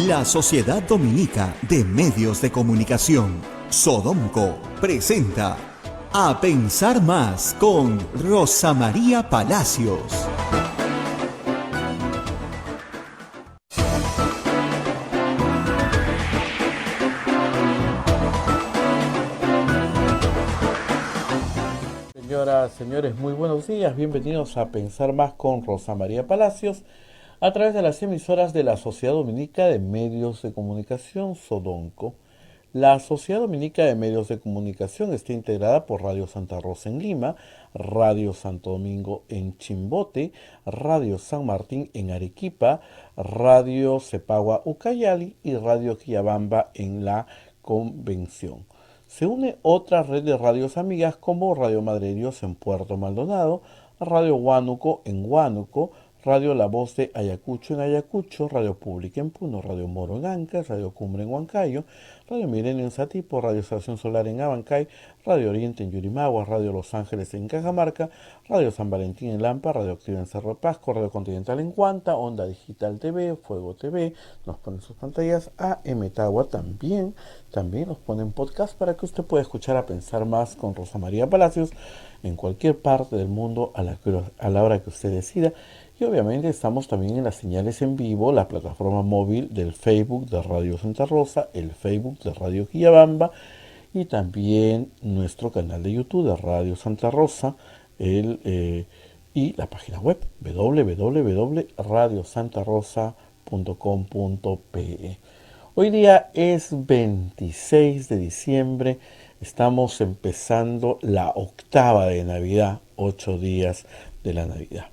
La Sociedad Dominica de Medios de Comunicación, Sodomco, presenta A Pensar Más con Rosa María Palacios. Señoras, señores, muy buenos días. Bienvenidos a Pensar Más con Rosa María Palacios a través de las emisoras de la Sociedad Dominica de Medios de Comunicación, Sodonco. La Sociedad Dominica de Medios de Comunicación está integrada por Radio Santa Rosa en Lima, Radio Santo Domingo en Chimbote, Radio San Martín en Arequipa, Radio Cepagua Ucayali y Radio Quillabamba en la Convención. Se une otra red de radios amigas como Radio Madre Dios en Puerto Maldonado, Radio Huánuco en Huánuco, Radio La Voz de Ayacucho en Ayacucho, Radio Pública en Puno, Radio Moro en Ancash, Radio Cumbre en Huancayo, Radio Milenio en Satipo, Radio Estación Solar en Abancay, Radio Oriente en Yurimaguas, Radio Los Ángeles en Cajamarca, Radio San Valentín en Lampa, Radio Activa en Cerro de Pasco, Radio Continental en Cuanta, Onda Digital TV, Fuego TV, nos ponen sus pantallas, AM Tagua también nos ponen podcast para que usted pueda escuchar A Pensar Más con Rosa María Palacios en cualquier parte del mundo a la hora que usted decida. Y obviamente estamos también en las señales en vivo, la plataforma móvil del Facebook de Radio Santa Rosa, el Facebook de Radio Quillabamba y también nuestro canal de YouTube de Radio Santa Rosa y la página web www.radiosantarosa.com.pe. Hoy día es 26 de diciembre, estamos empezando la octava de Navidad, 8 días de la Navidad.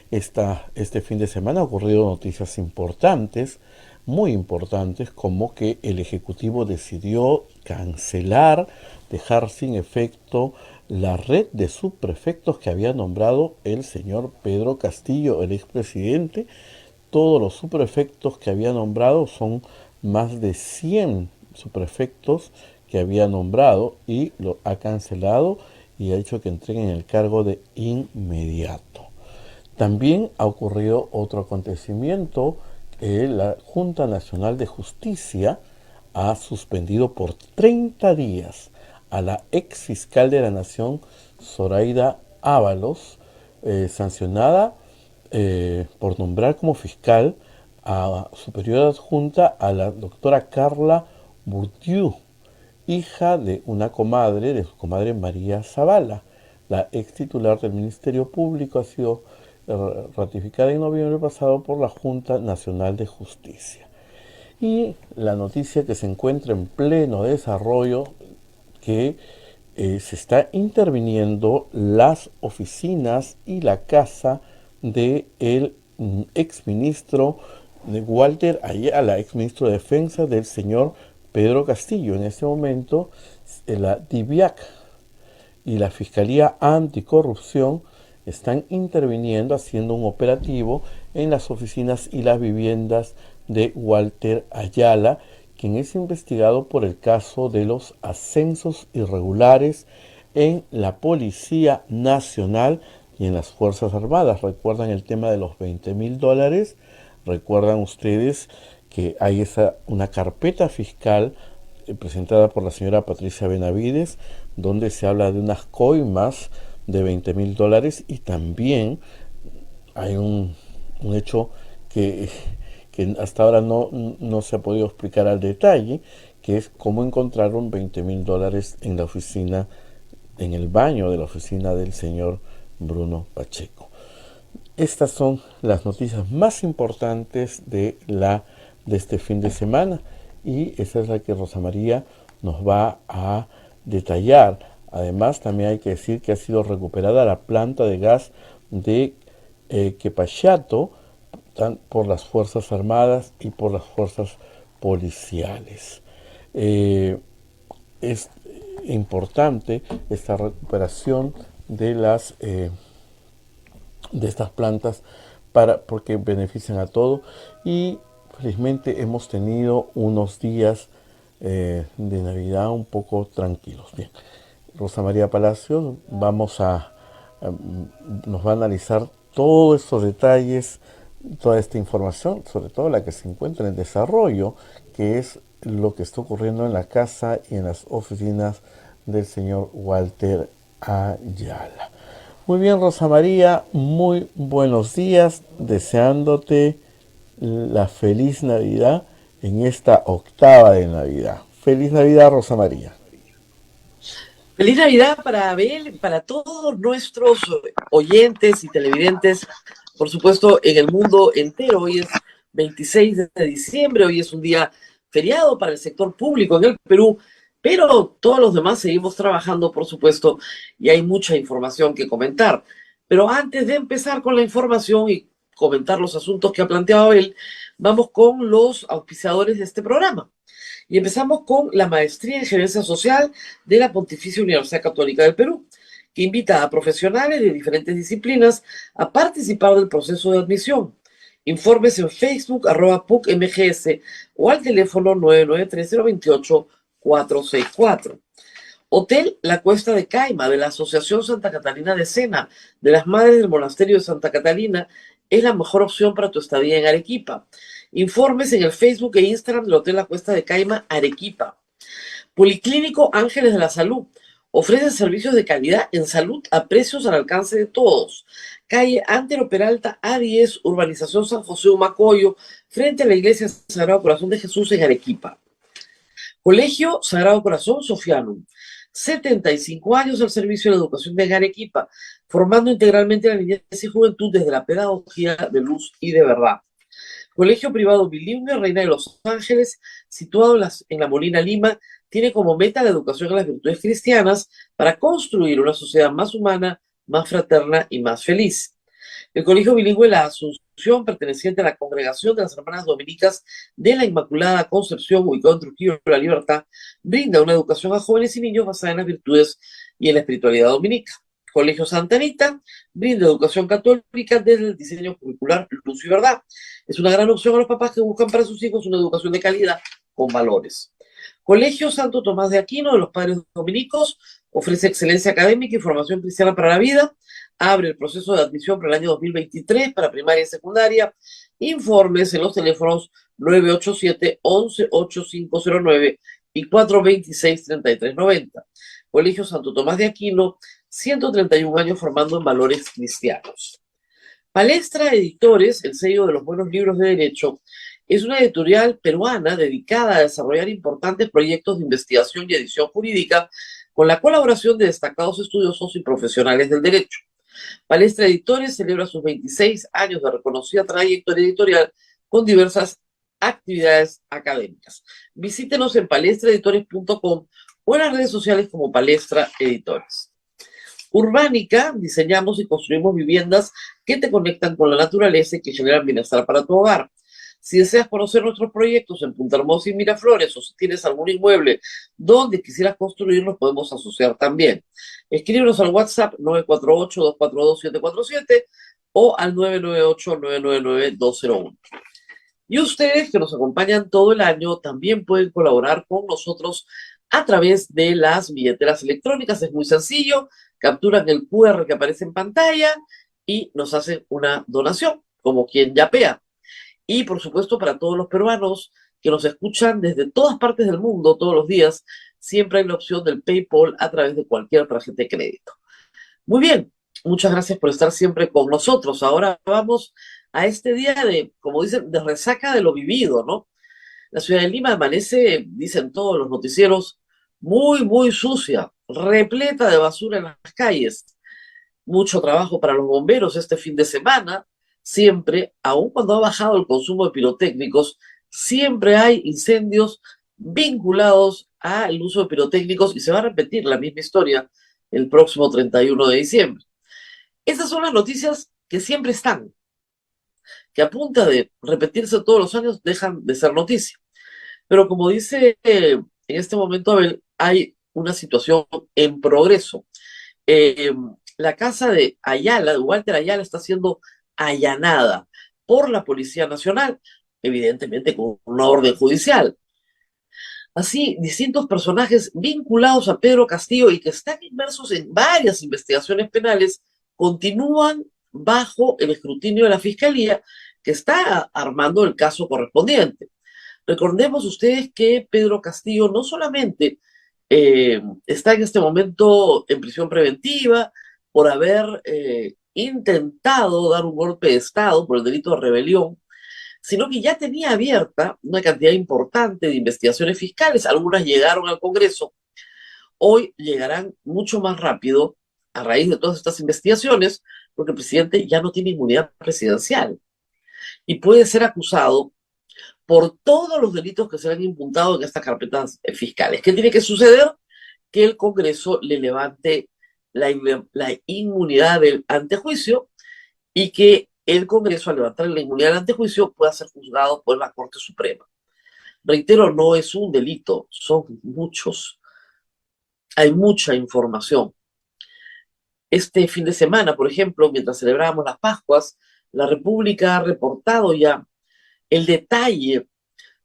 Este fin de semana han ocurrido noticias importantes, muy importantes, como que el Ejecutivo decidió cancelar, dejar sin efecto la red de subprefectos que había nombrado el señor Pedro Castillo, el expresidente. Todos los subprefectos que había nombrado son más de 100 subprefectos que había nombrado y lo ha cancelado y ha dicho que entreguen el cargo de inmediato. También ha ocurrido otro acontecimiento, la Junta Nacional de Justicia ha suspendido por 30 días a la ex fiscal de la Nación, Zoraida Ábalos, sancionada por nombrar como fiscal a superior adjunta a la doctora Carla Bourdieu, hija de una comadre, de su comadre María Zavala. La ex titular del Ministerio Público ha sido ratificada en noviembre pasado por la Junta Nacional de Justicia. Y la noticia que se encuentra en pleno desarrollo, que se está interviniendo las oficinas y la casa del exministro de Walter Ayala, exministro de Defensa del señor Pedro Castillo. En este momento, la DIVIAC y la Fiscalía Anticorrupción están interviniendo, haciendo un operativo en las oficinas y las viviendas de Walter Ayala, quien es investigado por el caso de los ascensos irregulares en la Policía Nacional y en las Fuerzas Armadas. ¿Recuerdan el tema de los $20,000? ¿Recuerdan ustedes que hay una carpeta fiscal presentada por la señora Patricia Benavides, donde se habla de unas coimas de $20,000 y también hay un hecho que hasta ahora no se ha podido explicar al detalle, que es cómo encontraron $20,000 en la oficina, en el baño de la oficina del señor Bruno Pacheco. Estas son las noticias más importantes de este fin de semana y esa es la que Rosa María nos va a detallar. Además, también hay que decir que ha sido recuperada la planta de gas de Quepachato por las Fuerzas Armadas y por las Fuerzas Policiales. Es importante esta recuperación de estas plantas porque benefician a todo y felizmente hemos tenido unos días de Navidad un poco tranquilos. Bien. Rosa María Palacios nos va a analizar todos estos detalles toda esta información, sobre todo la que se encuentra en desarrollo, que es lo que está ocurriendo en la casa y en las oficinas del señor Walter Ayala. Muy bien, Rosa María, muy buenos días, deseándote la feliz Navidad en esta octava de Navidad. Feliz Navidad, Rosa María. Feliz Navidad para Abel, para todos nuestros oyentes y televidentes, por supuesto, en el mundo entero. Hoy es 26 de diciembre, hoy es un día feriado para el sector público en el Perú, pero todos los demás seguimos trabajando, por supuesto, y hay mucha información que comentar. Pero antes de empezar con la información y comentar los asuntos que ha planteado Abel, vamos con los auspiciadores de este programa. Y empezamos con la Maestría en Gerencia Social de la Pontificia Universidad Católica del Perú, que invita a profesionales de diferentes disciplinas a participar del proceso de admisión. Informes en Facebook, @PUCMGS o al teléfono 993-028-464. Hotel La Cuesta de Caima, de la Asociación Santa Catalina de Sena, de las Madres del Monasterio de Santa Catalina, es la mejor opción para tu estadía en Arequipa. Informes en el Facebook e Instagram del Hotel La Cuesta de Caima, Arequipa. Policlínico Ángeles de la Salud. Ofrece servicios de calidad en salud a precios al alcance de todos. Calle Antero Peralta A10, Urbanización San José Humacoyo, frente a la Iglesia Sagrado Corazón de Jesús en Arequipa. Colegio Sagrado Corazón Sofianum. 75 años al servicio de la educación de Arequipa, formando integralmente a la niñez y juventud desde la pedagogía de luz y de verdad. Colegio privado bilingüe Reina de los Ángeles, situado en la Molina, Lima, tiene como meta la educación en las virtudes cristianas para construir una sociedad más humana, más fraterna y más feliz. El Colegio Bilingüe La Asunción, perteneciente a la Congregación de las Hermanas Dominicas de la Inmaculada Concepción, ubicado en Trujillo de la Libertad, brinda una educación a jóvenes y niños basada en las virtudes y en la espiritualidad dominica. Colegio Santa Anita brinda educación católica desde el diseño curricular Luz y Verdad. Es una gran opción a los papás que buscan para sus hijos una educación de calidad con valores. Colegio Santo Tomás de Aquino de los Padres Dominicos ofrece excelencia académica y formación cristiana para la vida. Abre el proceso de admisión para el año 2023 para primaria y secundaria. Informes en los teléfonos 987-11-8509 y 426-3390. Colegio Santo Tomás de Aquino, 131 años formando en valores cristianos. Palestra Editores, el sello de los buenos libros de derecho, es una editorial peruana dedicada a desarrollar importantes proyectos de investigación y edición jurídica con la colaboración de destacados estudiosos y profesionales del derecho. Palestra Editores celebra sus 26 años de reconocida trayectoria editorial con diversas actividades académicas. Visítenos en palestraeditores.com o en las redes sociales como Palestra Editores. Urbánica, diseñamos y construimos viviendas que te conectan con la naturaleza y que generan bienestar para tu hogar. Si deseas conocer nuestros proyectos en Punta Hermosa y Miraflores, o si tienes algún inmueble donde quisieras construir, nos podemos asociar también. Escríbenos al WhatsApp 948-242-747 o al 998-999-201. Y ustedes que nos acompañan todo el año también pueden colaborar con nosotros a través de las billeteras electrónicas. Es muy sencillo, capturan el QR que aparece en pantalla y nos hacen una donación, como quien yapea. Y por supuesto para todos los peruanos que nos escuchan desde todas partes del mundo todos los días, siempre hay la opción del PayPal a través de cualquier tarjeta de crédito. Muy bien, muchas gracias por estar siempre con nosotros. Ahora vamos a este día de, como dicen, de resaca de lo vivido, ¿no? La ciudad de Lima amanece, dicen todos los noticieros, muy, muy sucia, repleta de basura en las calles. Mucho trabajo para los bomberos este fin de semana. Siempre, aun cuando ha bajado el consumo de pirotécnicos, siempre hay incendios vinculados al uso de pirotécnicos y se va a repetir la misma historia el próximo 31 de diciembre. Estas son las noticias que siempre están, que a punta de repetirse todos los años dejan de ser noticia. Pero como dice en este momento Abel, hay una situación en progreso. La casa de Ayala, de Walter Ayala, está siendo allanada por la Policía Nacional, evidentemente con una orden judicial. Así, distintos personajes vinculados a Pedro Castillo y que están inmersos en varias investigaciones penales continúan bajo el escrutinio de la Fiscalía, que está armando el caso correspondiente. Recordemos ustedes que Pedro Castillo no solamente está en este momento en prisión preventiva por haber intentado dar un golpe de Estado por el delito de rebelión, sino que ya tenía abierta una cantidad importante de investigaciones fiscales. Algunas llegaron al Congreso, hoy llegarán mucho más rápido a raíz de todas estas investigaciones, porque el presidente ya no tiene inmunidad presidencial y puede ser acusado por todos los delitos que se han imputado en estas carpetas fiscales. ¿Qué tiene que suceder? Que el Congreso le levante la inmunidad del antejuicio y que el Congreso, al levantar la inmunidad del antejuicio, pueda ser juzgado por la Corte Suprema. Reitero, no es un delito, son muchos. Hay mucha información. Este fin de semana, por ejemplo, mientras celebrábamos las Pascuas, la República ha reportado ya el detalle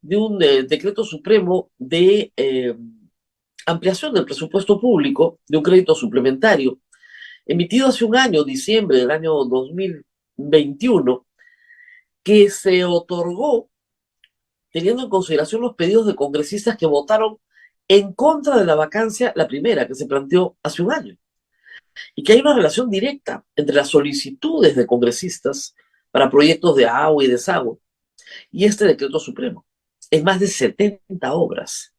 de un decreto supremo de ampliación del presupuesto público, de un crédito suplementario, emitido hace un año, diciembre del año 2021, que se otorgó teniendo en consideración los pedidos de congresistas que votaron en contra de la vacancia, la primera, que se planteó hace un año, y que hay una relación directa entre las solicitudes de congresistas para proyectos de agua y desagüe y este decreto supremo, en más de 70 obras.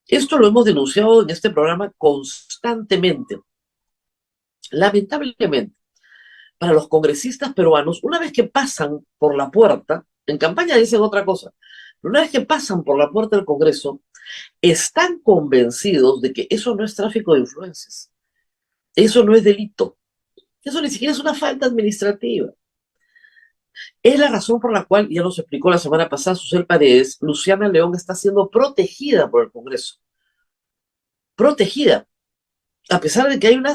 Esto lo hemos denunciado en este programa constantemente. Lamentablemente, para los congresistas peruanos, una vez que pasan por la puerta, en campaña dicen otra cosa, pero una vez que pasan por la puerta del Congreso, están convencidos de que eso no es tráfico de influencias, eso no es delito, eso ni siquiera es una falta administrativa. Es la razón por la cual, ya nos explicó la semana pasada Susel Paredes, Luciana León está siendo protegida por el Congreso. Protegida, a pesar de que hay una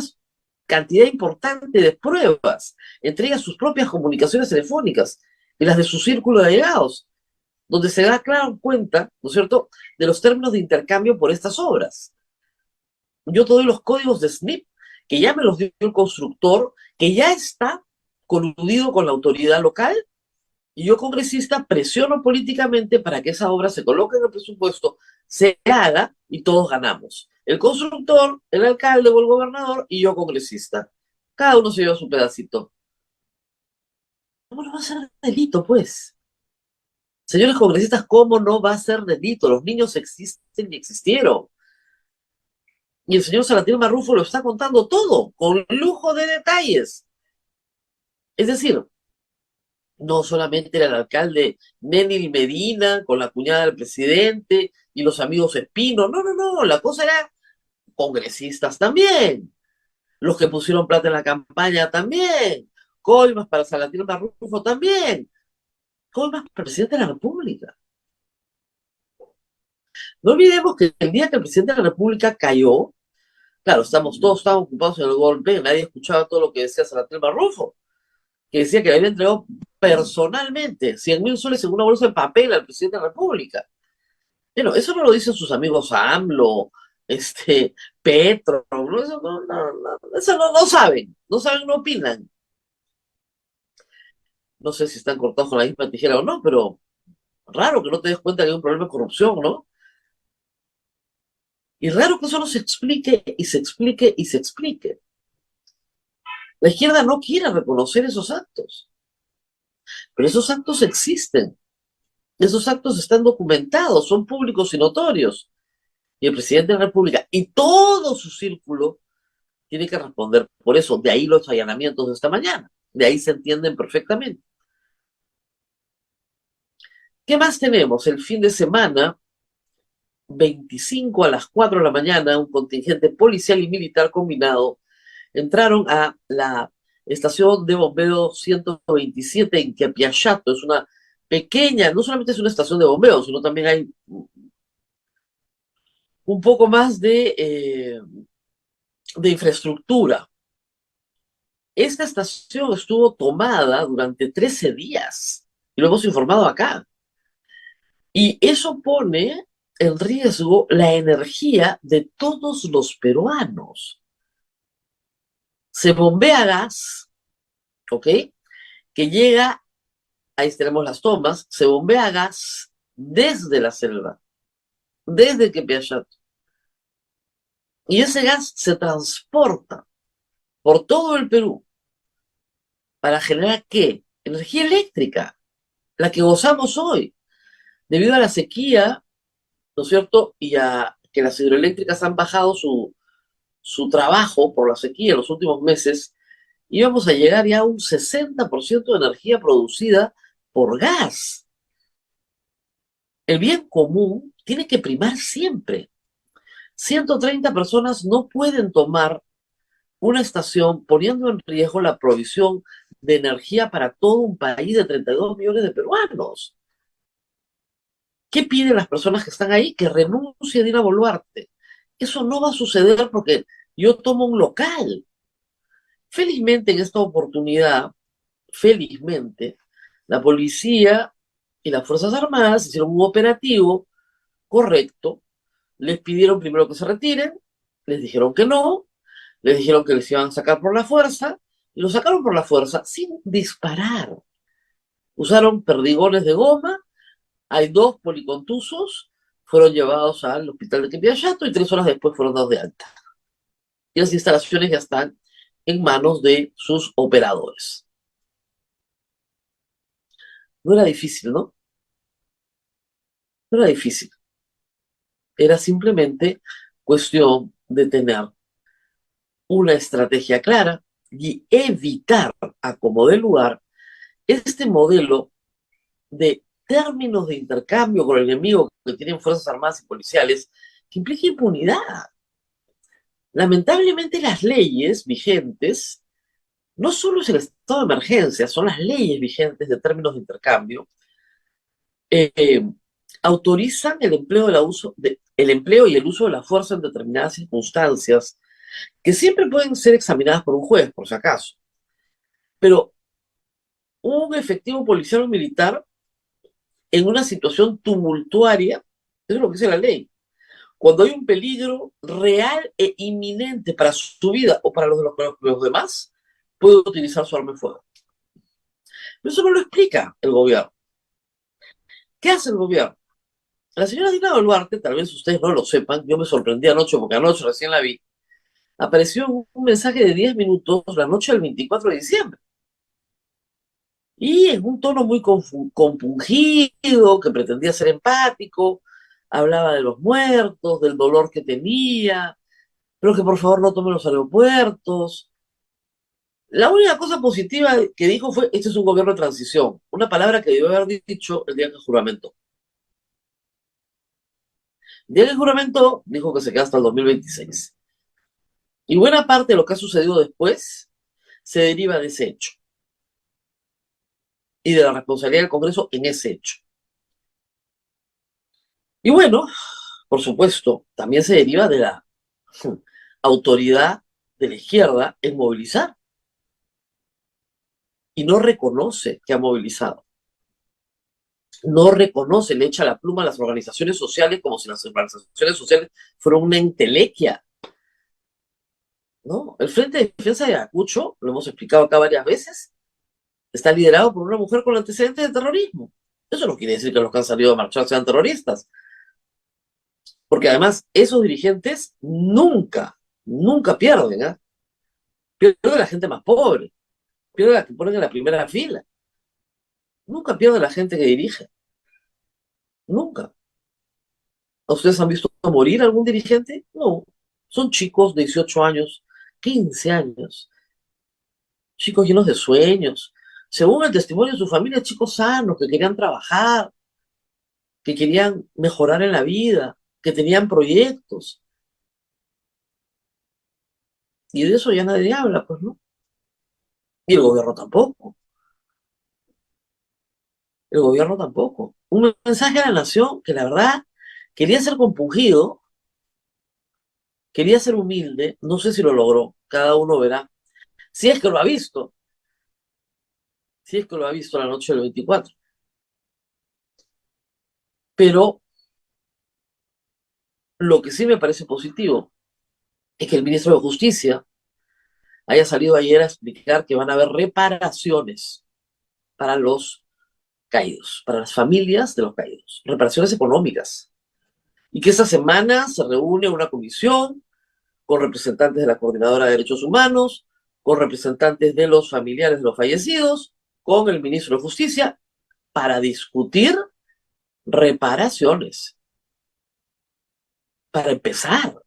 cantidad importante de pruebas, entre ellas sus propias comunicaciones telefónicas y las de su círculo de allegados, donde se da clara cuenta, ¿no es cierto?, de los términos de intercambio por estas obras. Yo te doy los códigos de SNIP, que ya me los dio el constructor, que ya está coludido con la autoridad local, y yo, congresista, presiono políticamente para que esa obra se coloque en el presupuesto, se haga y todos ganamos. El constructor, el alcalde o el gobernador y yo, congresista. Cada uno se lleva su pedacito. ¿Cómo no va a ser delito, pues? Señores congresistas, ¿cómo no va a ser delito? Los niños existen y existieron. Y el señor Salatino Marrufo lo está contando todo, con lujo de detalles. Es decir, no solamente era el alcalde Nenil Medina con la cuñada del presidente y los amigos Espino, no, la cosa era congresistas también, los que pusieron plata en la campaña también, coimas para Salatino Marrufo también, coimas para el presidente de la República. No olvidemos que el día que el presidente de la República cayó, claro, todos estábamos ocupados en el golpe, nadie escuchaba todo lo que decía Salatino Marrufo, que decía que le había entregado personalmente 100.000 soles en una bolsa de papel al presidente de la República. Bueno, eso no lo dicen sus amigos AMLO, Petro, ¿no? Eso no saben, no opinan. No sé si están cortados con la misma tijera o no, pero raro que no te des cuenta que hay un problema de corrupción, ¿no? Y raro que eso no se explique y se explique y se explique. La izquierda no quiere reconocer esos actos, pero esos actos existen. Esos actos están documentados, son públicos y notorios. Y el presidente de la República y todo su círculo tiene que responder por eso. De ahí los allanamientos de esta mañana. De ahí se entienden perfectamente. ¿Qué más tenemos? El fin de semana, 25 a las 4 de la mañana, un contingente policial y militar combinado entraron a la estación de bombeo 127 en Quiapiachato. Es una pequeña, no solamente es una estación de bombeo, sino también hay un poco más de infraestructura. Esta estación estuvo tomada durante 13 días, y lo hemos informado acá. Y eso pone en riesgo la energía de todos los peruanos. Se bombea gas, ¿ok?, que llega ahí tenemos las tomas, se bombea gas desde la selva, desde Quepiayat. Y ese gas se transporta por todo el Perú para generar ¿qué? Energía eléctrica, la que gozamos hoy, debido a la sequía, ¿no es cierto? Y a que las hidroeléctricas han bajado su trabajo por la sequía en los últimos meses, íbamos a llegar ya a un 60% de energía producida por gas. El bien común tiene que primar siempre. 130 personas no pueden tomar una estación poniendo en riesgo la provisión de energía para todo un país de 32 millones de peruanos. ¿Qué piden las personas que están ahí? Que renuncie Dina Boluarte. Eso no va a suceder porque yo tomo un local. Felizmente en esta oportunidad, felizmente, la policía y las Fuerzas Armadas hicieron un operativo correcto. Les pidieron primero que se retiren, les dijeron que no, les dijeron que les iban a sacar por la fuerza, y lo sacaron por la fuerza sin disparar. Usaron perdigones de goma, hay 2 policontusos, fueron llevados al hospital de Quepiayato y 3 horas después fueron dados de alta. Y las instalaciones ya están en manos de sus operadores. No era difícil, ¿no? No era difícil. Era simplemente cuestión de tener una estrategia clara y evitar, a como de lugar, este modelo de términos de intercambio con el enemigo que tienen Fuerzas Armadas y policiales, que implica impunidad. Lamentablemente las leyes vigentes, no solo es el estado de emergencia, son las leyes vigentes de términos de intercambio, eh, autorizan el empleo y el uso de la fuerza en determinadas circunstancias, que siempre pueden ser examinadas por un juez, por si acaso. Pero un efectivo policial o militar en una situación tumultuaria, eso es lo que dice la ley. Cuando hay un peligro real e inminente para su vida o para los demás, puede utilizar su arma de fuego. Pero eso no lo explica el gobierno. ¿Qué hace el gobierno? La señora Dina Boluarte, tal vez ustedes no lo sepan, yo me sorprendí anoche porque anoche recién la vi, apareció un mensaje de 10 minutos la noche del 24 de diciembre. Y en un tono muy compungido, que pretendía ser empático, hablaba de los muertos, del dolor que tenía, pero que por favor no tomen los aeropuertos. La única cosa positiva que dijo fue, este es un gobierno de transición, una palabra que debió haber dicho el día que juramentó. El día que juramentó, dijo que se queda hasta el 2026. Y buena parte de lo que ha sucedido después se deriva de ese hecho y de la responsabilidad del Congreso en ese hecho. Y bueno, por supuesto, también se deriva de la autoridad de la izquierda en movilizar y no reconoce que ha movilizado. No reconoce, le echa la pluma a las organizaciones sociales como si las organizaciones sociales fueran una entelequia. ¿No? El Frente de Defensa de Ayacucho, lo hemos explicado acá varias veces, está liderado por una mujer con antecedentes de terrorismo. Eso no quiere decir que los que han salido a marchar sean terroristas, porque además esos dirigentes nunca pierden, ¿eh? Pierde la gente más pobre, pierde la que ponen en la primera fila, nunca pierde la gente que dirige, nunca. ¿Ustedes han visto morir algún dirigente? No, son chicos de 18 años, 15 años, chicos llenos de sueños, según el testimonio de su familia, chicos sanos que querían trabajar, que querían mejorar en la vida, que tenían proyectos. Y de eso ya nadie habla, pues, ¿no? Y el gobierno tampoco. El gobierno tampoco. Un mensaje a la nación que la verdad quería ser compungido, quería ser humilde, no sé si lo logró, cada uno verá. Si es que lo ha visto, si es que lo ha visto la noche del 24. Pero lo que sí me parece positivo es que el ministro de Justicia haya salido ayer a explicar que van a haber reparaciones para los caídos, para las familias de los caídos, reparaciones económicas. Y que esta semana se reúne una comisión con representantes de la Coordinadora de Derechos Humanos, con representantes de los familiares de los fallecidos, con el ministro de Justicia, para discutir reparaciones, para empezar.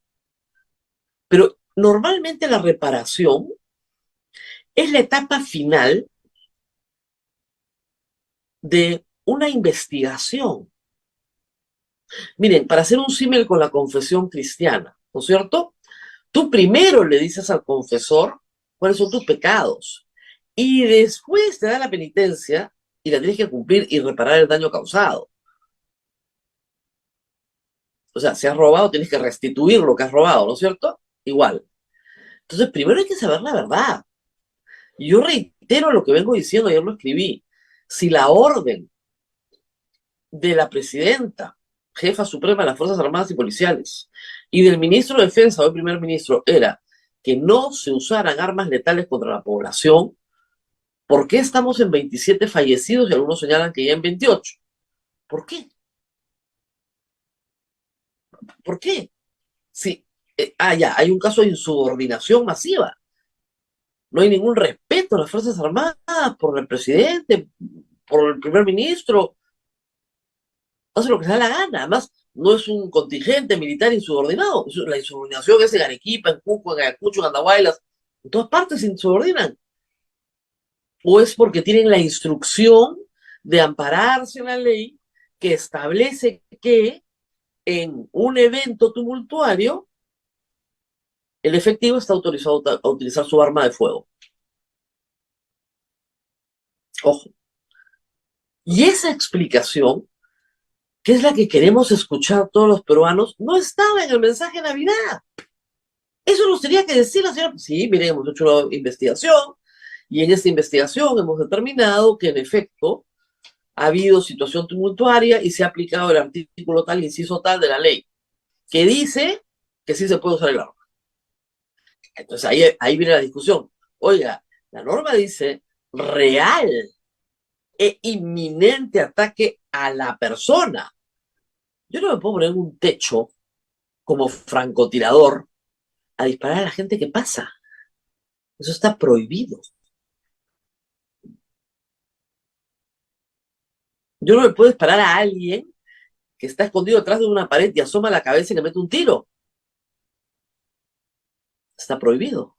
Pero normalmente la reparación es la etapa final de una investigación. Miren, para hacer un símil con la confesión cristiana, ¿no es cierto? Tú primero le dices al confesor cuáles son tus pecados y después te da la penitencia y la tienes que cumplir y reparar el daño causado. O sea, si has robado, tienes que restituir lo que has robado, ¿no es cierto? Igual. Entonces, primero hay que saber la verdad. Y yo reitero lo que vengo diciendo, ayer lo escribí. Si la orden de la presidenta, jefa suprema de las Fuerzas Armadas y Policiales, y del ministro de Defensa o el primer ministro era que no se usaran armas letales contra la población, ¿por qué estamos en 27 fallecidos y algunos señalan que ya en 28? ¿Por qué? ¿Por qué? Sí, ya, hay un caso de insubordinación masiva. No hay ningún respeto a las Fuerzas Armadas por el presidente, por el primer ministro. Hace lo que se da la gana. Además, no es un contingente militar insubordinado. La insubordinación es en Arequipa, en Cusco, en Ayacucho, en Andahuaylas. En todas partes se insubordinan. O es porque tienen la instrucción de ampararse en la ley que establece que en un evento tumultuario el efectivo está autorizado a utilizar su arma de fuego. Ojo. Y esa explicación, que es la que queremos escuchar todos los peruanos, no estaba en el mensaje de Navidad. Eso nos tenía que decir la señora. Sí, miren, hemos hecho una investigación y en esta investigación hemos determinado que en efecto ha habido situación tumultuaria y se ha aplicado el artículo tal, inciso tal de la ley, que dice que sí se puede usar el arma. Entonces ahí viene la discusión. Oiga, la norma dice real e inminente ataque a la persona. Yo no me puedo poner en un techo como francotirador a disparar a la gente que pasa. Eso está prohibido. Yo no me puedo disparar a alguien que está escondido detrás de una pared y asoma la cabeza y le mete un tiro. Está prohibido.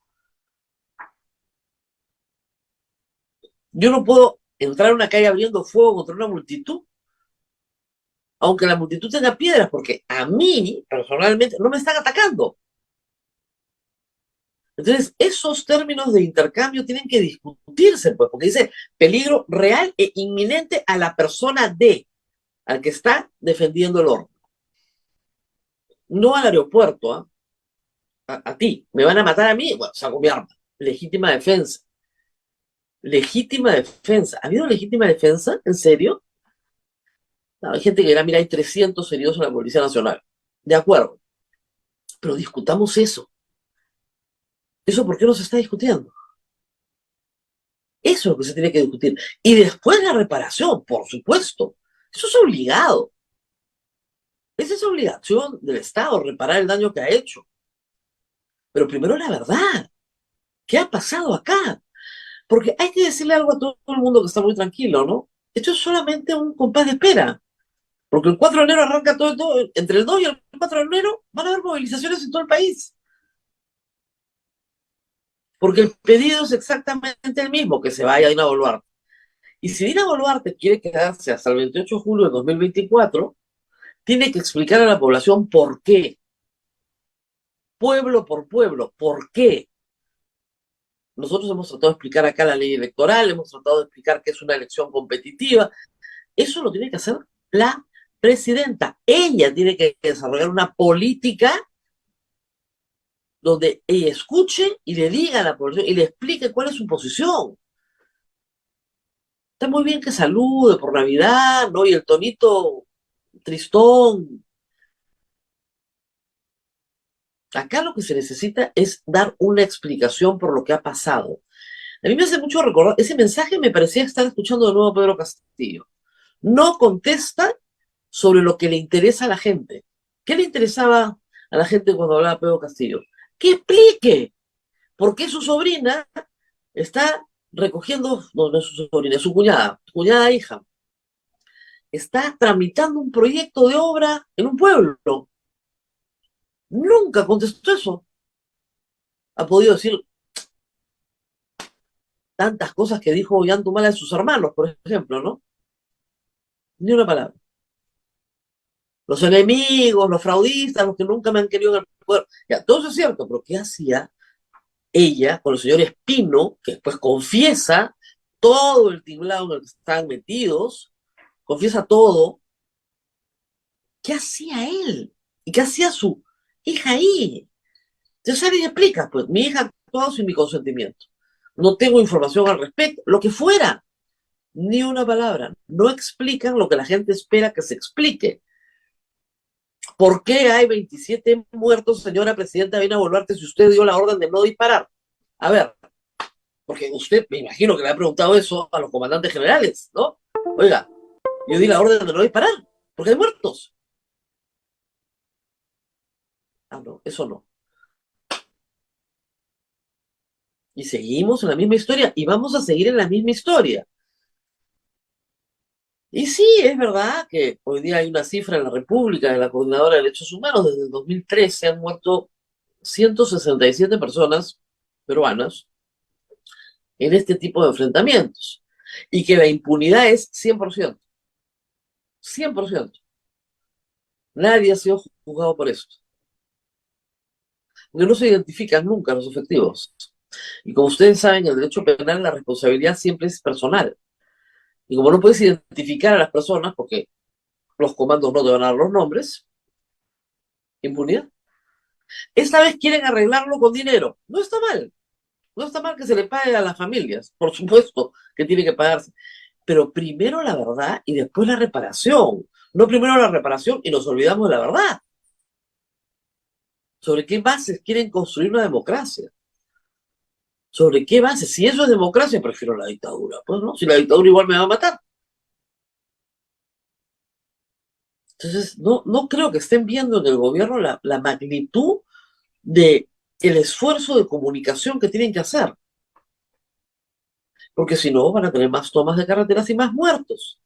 Yo no puedo entrar a una calle abriendo fuego contra una multitud, aunque la multitud tenga piedras, porque a mí, personalmente, no me están atacando. Entonces, esos términos de intercambio tienen que discutirse, pues, porque dice peligro real e inminente a la persona al que está defendiendo el orden. No al aeropuerto, ¿eh? A ti. ¿Me van a matar a mí? Bueno, saco mi arma. Legítima defensa. Legítima defensa. ¿Ha habido legítima defensa? ¿En serio? No, hay gente que dirá, mira, hay 300 heridos en la Policía Nacional. De acuerdo. Pero discutamos eso. ¿Eso por qué no se está discutiendo? Eso es lo que se tiene que discutir. Y después la reparación, por supuesto. Eso es obligado. Esa es obligación del Estado, reparar el daño que ha hecho. Pero primero la verdad. ¿Qué ha pasado acá? Porque hay que decirle algo a todo el mundo que está muy tranquilo, ¿no? Esto es solamente un compás de espera. Porque el 4 de enero arranca todo. Entre el 2 y el 4 de enero van a haber movilizaciones en todo el país. Porque el pedido es exactamente el mismo, que se vaya Dina Boluarte. Y si Dina Boluarte quiere quedarse hasta el 28 de julio de 2024, tiene que explicar a la población por qué. Pueblo por pueblo, ¿por qué? Nosotros hemos tratado de explicar acá la ley electoral, hemos tratado de explicar que es una elección competitiva. Eso lo tiene que hacer la presidenta. Ella tiene que desarrollar una política donde ella escuche y le diga a la población y le explique cuál es su posición. Está muy bien que salude por Navidad, ¿no? Y el tonito tristón. Acá lo que se necesita es dar una explicación por lo que ha pasado. A mí me hace mucho recordar, ese mensaje me parecía estar escuchando de nuevo a Pedro Castillo. No contesta sobre lo que le interesa a la gente. ¿Qué le interesaba a la gente cuando hablaba Pedro Castillo? Que explique por qué su sobrina está recogiendo, no es su sobrina, es su cuñada hija, está tramitando un proyecto de obra en un pueblo. Nunca contestó eso. Ha podido decir tantas cosas que dijo Ollantumala de sus hermanos, por ejemplo, ¿no? Ni una palabra. Los enemigos, los fraudistas, los que nunca me han querido en el poder. Ya, todo eso es cierto, pero ¿qué hacía ella con el señor Espino, que después confiesa todo el tinglado en el que están metidos, confiesa todo? ¿Qué hacía él? ¿Y qué hacía su hija ahí? Entonces alguien explica, pues mi hija ha actuado sin mi consentimiento. No tengo información al respecto, lo que fuera. Ni una palabra. No explican lo que la gente espera que se explique. ¿Por qué hay 27 muertos, señora presidenta Dina Boluarte, si usted dio la orden de no disparar? A ver, porque usted, me imagino que le ha preguntado eso a los comandantes generales, ¿no? Oiga, yo di la orden de no disparar, porque hay muertos. Ah, no, eso no. Y seguimos en la misma historia y vamos a seguir en la misma historia. Y sí, es verdad que hoy día hay una cifra en la República de la Coordinadora de Derechos Humanos. Desde el 2013 han muerto 167 personas peruanas en este tipo de enfrentamientos. Y que la impunidad es 100%. 100%. Nadie ha sido juzgado por eso. Porque no se identifican nunca los efectivos. Y como ustedes saben, en el derecho penal la responsabilidad siempre es personal. Y como no puedes identificar a las personas, porque los comandos no te van a dar los nombres, impunidad. Esta vez quieren arreglarlo con dinero. No está mal. No está mal que se le pague a las familias. Por supuesto que tiene que pagarse. Pero primero la verdad y después la reparación. No primero la reparación y nos olvidamos de la verdad. ¿Sobre qué bases quieren construir una democracia? ¿Sobre qué bases? Si eso es democracia, prefiero la dictadura. Pues no, si la dictadura igual me va a matar. Entonces, no creo que estén viendo en el gobierno la magnitud de el esfuerzo de comunicación que tienen que hacer. Porque si no, van a tener más tomas de carreteras y más muertos.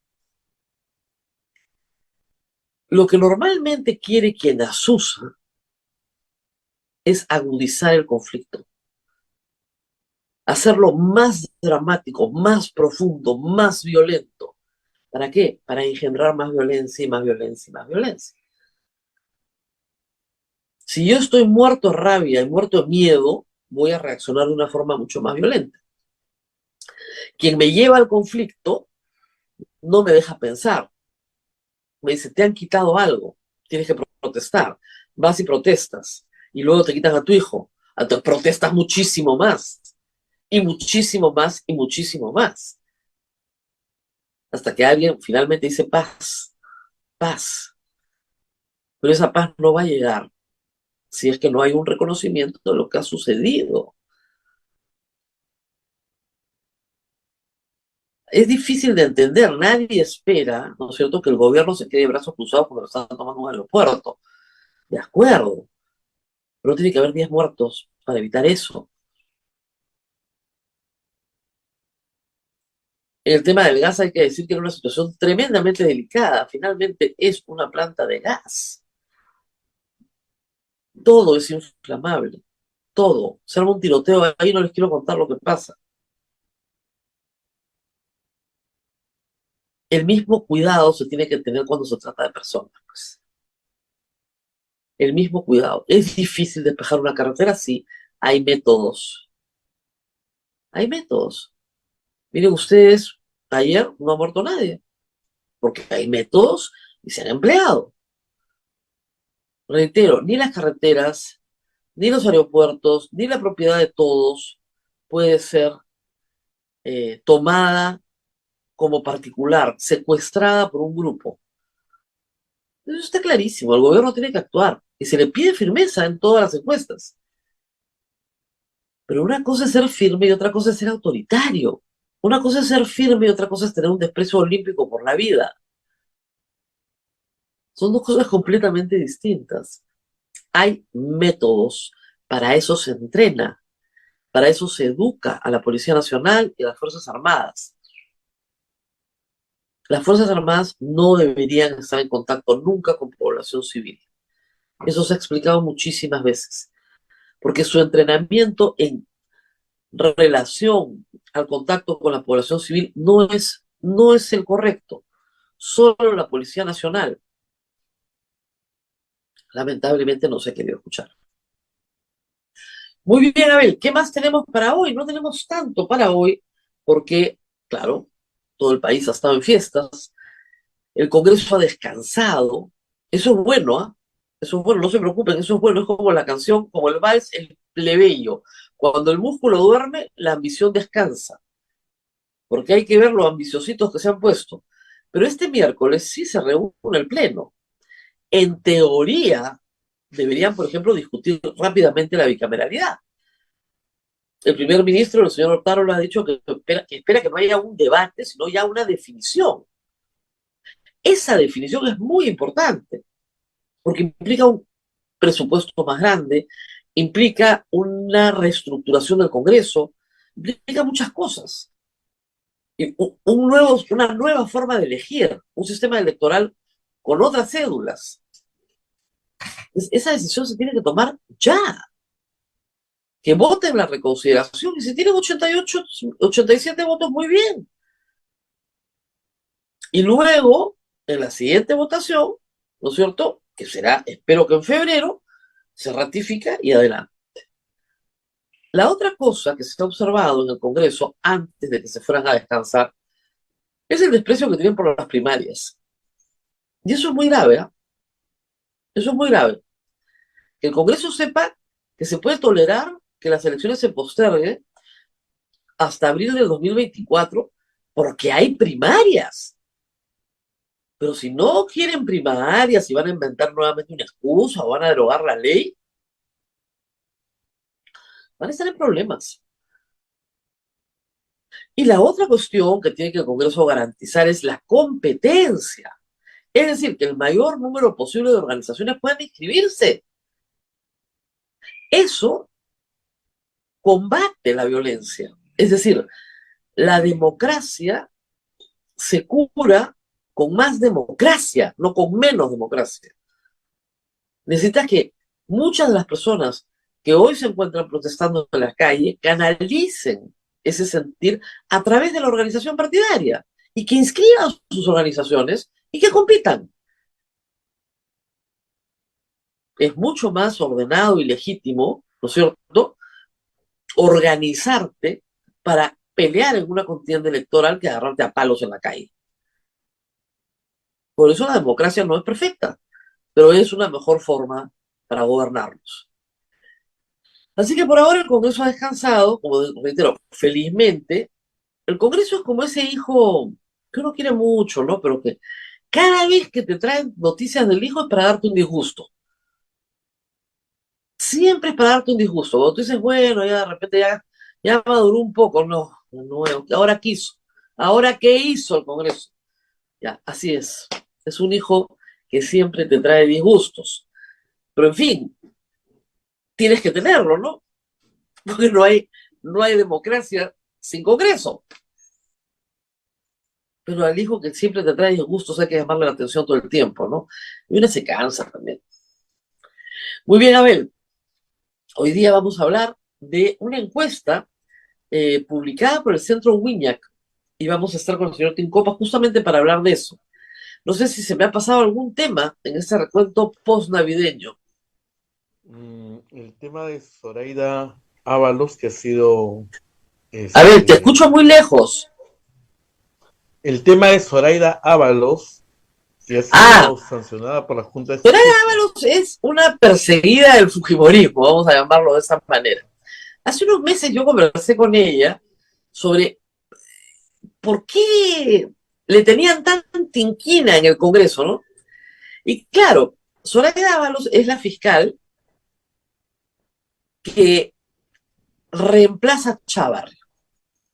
Lo que normalmente quiere quien asusa es agudizar el conflicto, hacerlo más dramático, más profundo, más violento. ¿Para qué? Para engendrar más violencia y más violencia y más violencia. Si yo estoy muerto de rabia y muerto de miedo, voy a reaccionar de una forma mucho más violenta. Quien me lleva al conflicto no me deja pensar. Me dice, te han quitado algo, tienes que protestar. Vas y protestas. Y luego te quitan a tu hijo. Entonces protestas muchísimo más. Y muchísimo más y muchísimo más. Hasta que alguien finalmente dice paz, paz. Pero esa paz no va a llegar si es que no hay un reconocimiento de lo que ha sucedido. Es difícil de entender, nadie espera, ¿no es cierto?, que el gobierno se quede de brazos cruzados porque lo están tomando un aeropuerto. De acuerdo, pero tiene que haber 10 muertos para evitar eso. En el tema del gas hay que decir que era una situación tremendamente delicada. Finalmente es una planta de gas. Todo es inflamable. Todo. Se arma un tiroteo ahí, no les quiero contar lo que pasa. El mismo cuidado se tiene que tener cuando se trata de personas, pues. El mismo cuidado. ¿Es difícil despejar una carretera? Sí. Hay métodos. Hay métodos. Miren ustedes, ayer no ha muerto nadie, porque hay métodos y se han empleado. Reitero, ni las carreteras, ni los aeropuertos, ni la propiedad de todos puede ser tomada como particular, secuestrada por un grupo. Eso está clarísimo, el gobierno tiene que actuar y se le pide firmeza en todas las encuestas. Pero una cosa es ser firme y otra cosa es ser autoritario. Una cosa es ser firme y otra cosa es tener un desprecio olímpico por la vida. Son dos cosas completamente distintas. Hay métodos, para eso se entrena, para eso se educa a la Policía Nacional y a las Fuerzas Armadas. Las Fuerzas Armadas no deberían estar en contacto nunca con población civil. Eso se ha explicado muchísimas veces, porque su entrenamiento en relación al contacto con la población civil no es el correcto. Solo la Policía Nacional, lamentablemente, no se ha querido escuchar. Muy bien, Abel, ¿qué más tenemos para hoy? No tenemos tanto para hoy, porque, claro, todo el país ha estado en fiestas, el Congreso ha descansado. Eso es bueno, ¿ah? Eso es bueno, no se preocupen, eso es bueno, es como la canción, como el vals, el plebeyo. Cuando el músculo duerme, la ambición descansa, porque hay que ver los ambiciositos que se han puesto. Pero este miércoles sí se reúne el Pleno. En teoría, deberían, por ejemplo, discutir rápidamente la bicameralidad. El primer ministro, el señor Hurtado, lo ha dicho que espera que no haya un debate, sino ya una definición. Esa definición es muy importante, porque implica un presupuesto más grande, implica una reestructuración del Congreso, implica muchas cosas. Y una nueva forma de elegir, un sistema electoral con otras cédulas. Esa decisión se tiene que tomar ya. Que voten la reconsideración, y si tienen 88, 87 votos, muy bien. Y luego, en la siguiente votación, ¿no es cierto?, que será, espero que en febrero, se ratifica y adelante. La otra cosa que se ha observado en el Congreso, antes de que se fueran a descansar, es el desprecio que tienen por las primarias. Y eso es muy grave, ¿eh? Eso es muy grave. Que el Congreso sepa que se puede tolerar que las elecciones se posterguen hasta abril del 2024 porque hay primarias. Pero si no quieren primarias y van a inventar nuevamente una excusa o van a derogar la ley, van a estar en problemas. Y la otra cuestión que tiene que el Congreso garantizar es la competencia. Es decir, que el mayor número posible de organizaciones puedan inscribirse. Eso combate la violencia. Es decir, la democracia se cura con más democracia, no con menos democracia. Necesitas que muchas de las personas que hoy se encuentran protestando en la calle canalicen ese sentir a través de la organización partidaria y que inscriban sus organizaciones y que compitan. Es mucho más ordenado y legítimo, ¿no es cierto?, organizarte para pelear en una contienda electoral que agarrarte a palos en la calle. Por eso la democracia no es perfecta, pero es una mejor forma para gobernarnos. Así que por ahora el Congreso ha descansado, como reitero, felizmente. El Congreso es como ese hijo que uno quiere mucho, ¿no? Pero que cada vez que te traen noticias del hijo es para darte un disgusto. Siempre es para darte un disgusto. Cuando tú dices, bueno, ya de repente ya maduró un poco, no, de nuevo, ahora quiso. ¿Ahora qué hizo el Congreso? Ya, así es. Es un hijo que siempre te trae disgustos. Pero en fin, tienes que tenerlo, ¿no? Porque no hay democracia sin Congreso. Pero al hijo que siempre te trae disgustos hay que llamarle la atención todo el tiempo, ¿no? Y uno se cansa también. Muy bien, Abel. Hoy día vamos a hablar de una encuesta publicada por el Centro Wiñac y vamos a estar con el señor Tincopa justamente para hablar de eso. No sé si se me ha pasado algún tema en este recuento post-navideño. El tema de Zoraida Ábalos, que ha sido... A ver, te escucho muy lejos. El tema de Zoraida Ábalos, que ha sido sancionada por la Junta de Zoraida Ábalos es una perseguida del fujimorismo, vamos a llamarlo de esa manera. Hace unos meses yo conversé con ella sobre por qué le tenían tanta inquina en el Congreso, ¿no? Y claro, Zoraida Ábalos es la fiscal que reemplaza a Chávarri,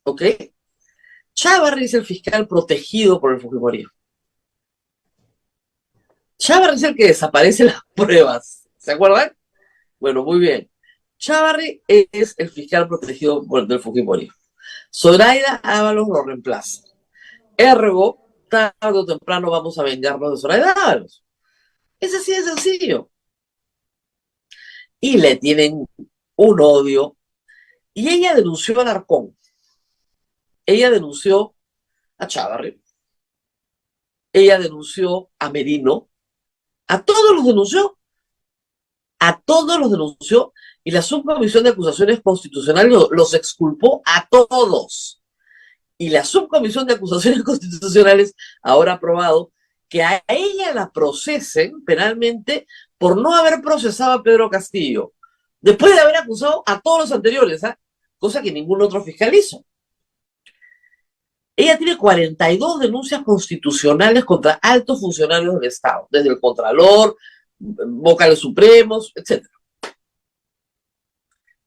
¿ok? Chávarri es el fiscal protegido por el fujimorismo. Chávarri es el que desaparece las pruebas. ¿Se acuerdan? Bueno, muy bien. Chávarri es el fiscal protegido del Fujimorismo. Zoraida Ábalos lo reemplaza. Ergo, tarde o temprano vamos a vengarnos de Zoraida Ábalos. Es así de sencillo. Y le tienen un odio. Y ella denunció a Alarcón. Ella denunció a Chávarri. Ella denunció a Merino. A todos los denunció. A todos los denunció. Y la subcomisión de acusaciones constitucionales los exculpó a todos. Y la subcomisión de acusaciones constitucionales ahora ha aprobado que a ella la procesen penalmente por no haber procesado a Pedro Castillo, después de haber acusado a todos los anteriores, ¿eh? Cosa que ningún otro fiscal hizo. Ella tiene 42 denuncias constitucionales contra altos funcionarios del Estado, desde el Contralor, vocales supremos, etc.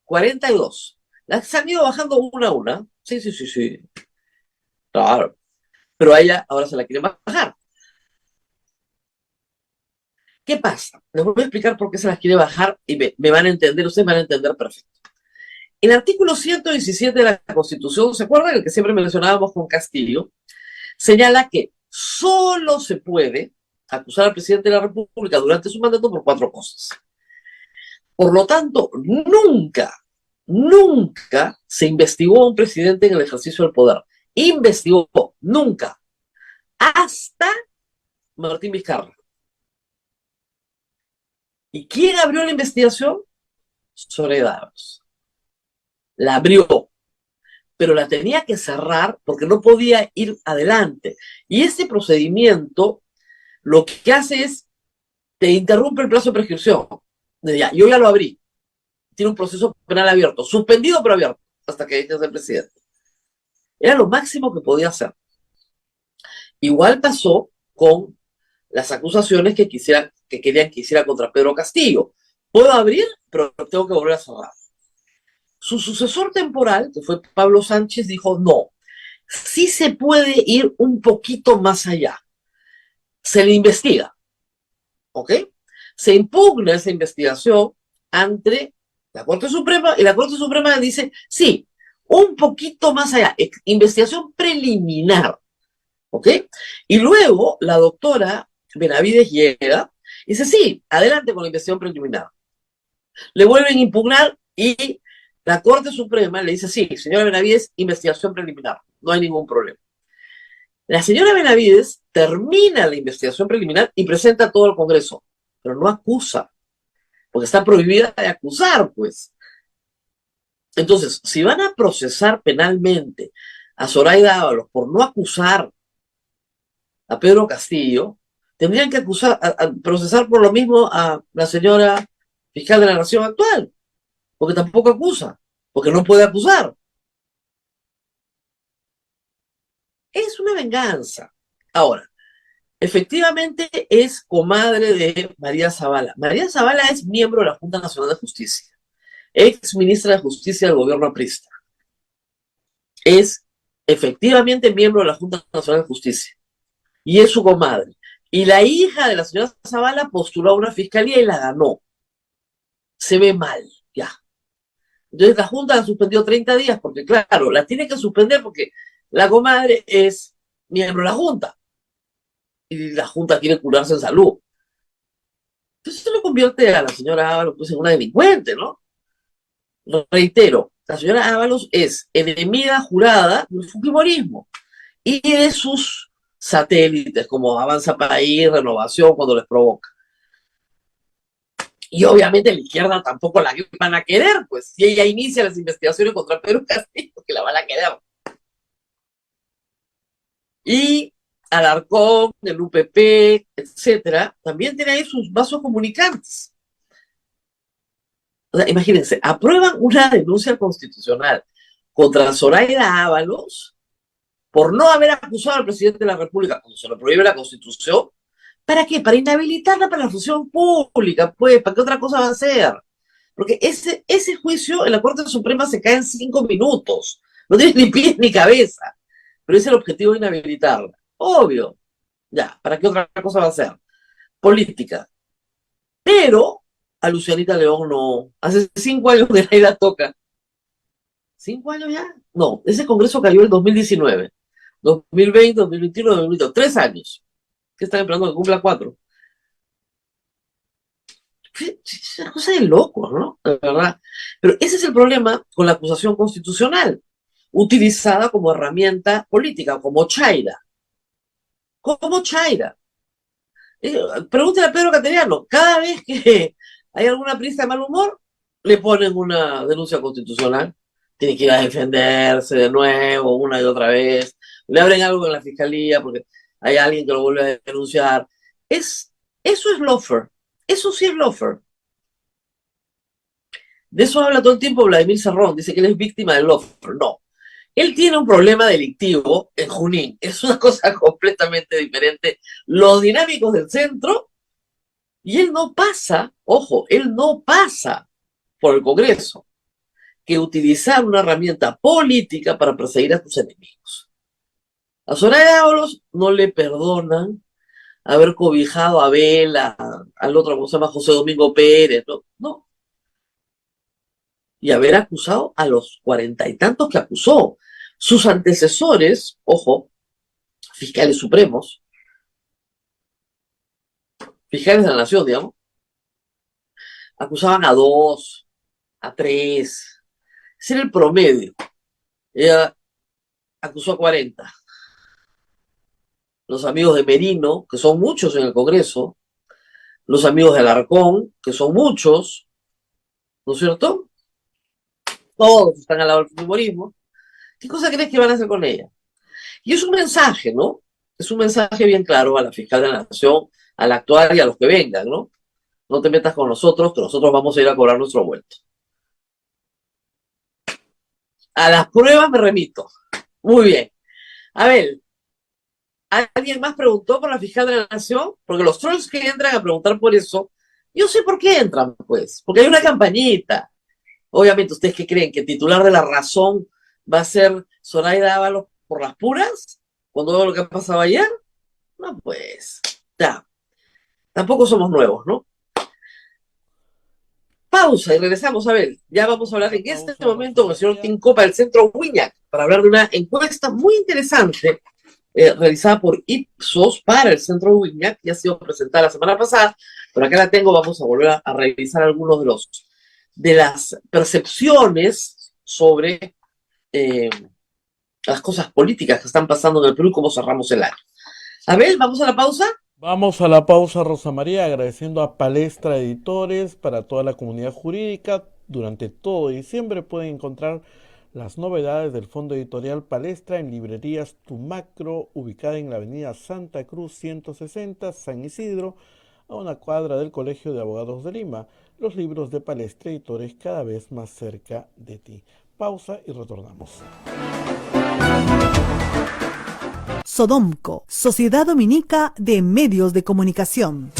42. Las han ido bajando una a una. Sí, sí, sí, sí. Claro. Pero a ella ahora se la quieren bajar. ¿Qué pasa? Les voy a explicar por qué se las quiere bajar y me van a entender, ustedes me van a entender perfecto. El artículo 117 de la Constitución, ¿se acuerdan? El que siempre mencionábamos con Castillo, señala que solo se puede acusar al presidente de la República durante su mandato por 4 cosas. Por lo tanto, nunca se investigó a un presidente en el ejercicio del poder. Investigó, nunca. Hasta Martín Vizcarra. ¿Y quién abrió la investigación? Zoraida Ábalos. La abrió, pero la tenía que cerrar porque no podía ir adelante. Y ese procedimiento lo que hace es, te interrumpe el plazo de prescripción. Yo ya lo abrí. Tiene un proceso penal abierto, suspendido pero abierto, hasta que deje de ser presidente. Era lo máximo que podía hacer. Igual pasó con las acusaciones que querían que hiciera contra Pedro Castillo. Puedo abrir, pero tengo que volver a cerrar. Su sucesor temporal, que fue Pablo Sánchez, dijo, no, sí se puede ir un poquito más allá. Se le investiga, ¿ok? Se impugna esa investigación ante la Corte Suprema y la Corte Suprema dice, sí, un poquito más allá, investigación preliminar, ¿ok? Y luego la doctora Benavides llega y dice, sí, adelante con la investigación preliminar. Le vuelven a impugnar y la Corte Suprema le dice, sí, señora Benavides, investigación preliminar, no hay ningún problema. La señora Benavides termina la investigación preliminar y presenta a todo el Congreso, pero no acusa, porque está prohibida de acusar, pues. Entonces, si van a procesar penalmente a Zoraida Ábalos por no acusar a Pedro Castillo, tendrían que procesar por lo mismo a la señora fiscal de la Nación actual, porque tampoco acusa, porque no puede acusar. Es una venganza. Ahora, efectivamente es comadre de María Zavala. María Zavala es miembro de la Junta Nacional de Justicia, ex ministra de Justicia del gobierno aprista. Es efectivamente miembro de la Junta Nacional de Justicia y es su comadre. Y la hija de la señora Zavala postuló a una fiscalía y la ganó. Se ve mal, ya. Entonces la Junta la suspendió 30 días porque, claro, la tiene que suspender porque la comadre es miembro de la Junta y la Junta quiere curarse en salud. Entonces eso lo convierte a la señora Ábalos pues, en una delincuente, ¿no? Reitero, la señora Ábalos es enemiga jurada del fujimorismo y de sus satélites como Avanza País, Renovación, cuando les provoca. Y obviamente la izquierda tampoco la van a querer, pues si ella inicia las investigaciones contra Pedro Castillo, que la van a querer. Y Alarcón, el UPP, etcétera, también tiene ahí sus vasos comunicantes. O sea, imagínense, aprueban una denuncia constitucional contra Zoraida Ábalos por no haber acusado al presidente de la República, cuando se lo prohíbe la Constitución. ¿Para qué? Para inhabilitarla para la función pública, pues, ¿para qué otra cosa va a hacer? Porque ese juicio en la Corte Suprema se cae en 5 minutos, no tiene ni pies ni cabeza, pero es el objetivo de inhabilitarla. Obvio, ya, ¿para qué otra cosa va a hacer? política. Pero a Lucianita León no. Hace 5 años que nadie la toca. ¿5 años ya? No, ese congreso cayó en 2019. 2020, 2021, 2022. 3 años. ¿Qué están esperando que cumpla 4? Es una cosa de locos, ¿no? De verdad. Pero ese es el problema con la acusación constitucional, utilizada como herramienta política, como chaira. Como chaira. Pregúntale a Pedro Cateriano, cada vez que hay alguna prisa de mal humor, le ponen una denuncia constitucional. Tiene que ir a defenderse de nuevo, una y otra vez. Le abren algo en la fiscalía porque hay alguien que lo vuelve a denunciar. Eso es lawfare. Eso sí es lawfare. De eso habla todo el tiempo Vladimir Cerrón. Dice que él es víctima del lawfare. No. Él tiene un problema delictivo en Junín. Es una cosa completamente diferente. Los dinámicos del centro, y él no pasa, ojo, él no pasa por el Congreso, que utilizar una herramienta política para perseguir a tus enemigos. A Soraya Ábalos no le perdonan haber cobijado a Vela, al otro, ¿cómo se llama? José Domingo Pérez, no. Y haber acusado a los 40 y tantos que acusó. Sus antecesores, ojo, fiscales supremos, fiscales de la nación, digamos, acusaban a 2, a 3. Ese era el promedio. Ella acusó a 40. Los amigos de Merino, que son muchos en el Congreso, los amigos de Alarcón, que son muchos, ¿no es cierto? Todos están al lado del fujimorismo. ¿Qué cosa crees que van a hacer con ella? Y es un mensaje, ¿no? Es un mensaje bien claro a la fiscal de la nación, a la actual y a los que vengan, ¿no? No te metas con nosotros, que nosotros vamos a ir a cobrar nuestro vuelto. A las pruebas me remito. Muy bien. A ver, ¿alguien más preguntó por la fiscal de la nación? Porque los trolls que entran a preguntar por eso, yo sé por qué entran, pues. Porque hay una campañita. Obviamente, ¿ustedes qué creen? ¿Que el titular de La Razón va a ser Zoraida Ábalos por las puras? Cuando veo lo que ha pasado ayer. No, pues. Ya. Tampoco somos nuevos, ¿no? Pausa y regresamos a ver. Ya vamos a hablar en este momento con el señor Tincopa del Centro Wiñac para hablar de una encuesta muy interesante realizada por Ipsos para el Centro Wiñac. Ya ha sido presentada la semana pasada, pero acá la tengo. Vamos a volver a revisar algunos de las percepciones sobre las cosas políticas que están pasando en el Perú y cómo cerramos el año. A ver, vamos a la pausa. Vamos a la pausa, Rosa María, agradeciendo a Palestra Editores para toda la comunidad jurídica. Durante todo diciembre pueden encontrar las novedades del Fondo Editorial Palestra en librerías Tumacro, ubicada en la avenida Santa Cruz 160, San Isidro, a una cuadra del Colegio de Abogados de Lima. Los libros de Palestra Editores cada vez más cerca de ti. Pausa y retornamos. Sodomco, Sociedad Dominica de Medios de Comunicación.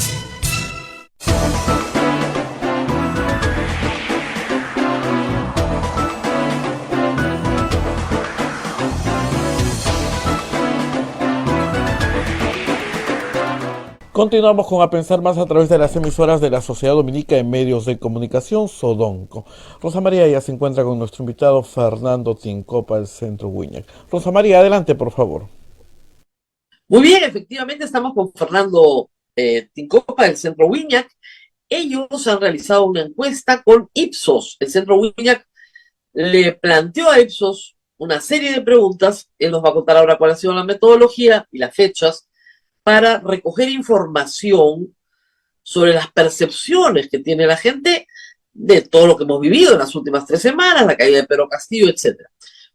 Continuamos con A Pensar Más a través de las emisoras de la Sociedad Dominica de Medios de Comunicación, Sodomco. Rosa María ya se encuentra con nuestro invitado Fernando Tincopa del Centro Wiñac. Rosa María, adelante, por favor. Muy bien, efectivamente estamos con Fernando Tincopa del Centro Wiñac. Ellos han realizado una encuesta con Ipsos. El Centro Wiñac le planteó a Ipsos una serie de preguntas. Él nos va a contar ahora cuál ha sido la metodología y las fechas para recoger información sobre las percepciones que tiene la gente de todo lo que hemos vivido en las últimas 3 semanas, la caída de Pedro Castillo, etc.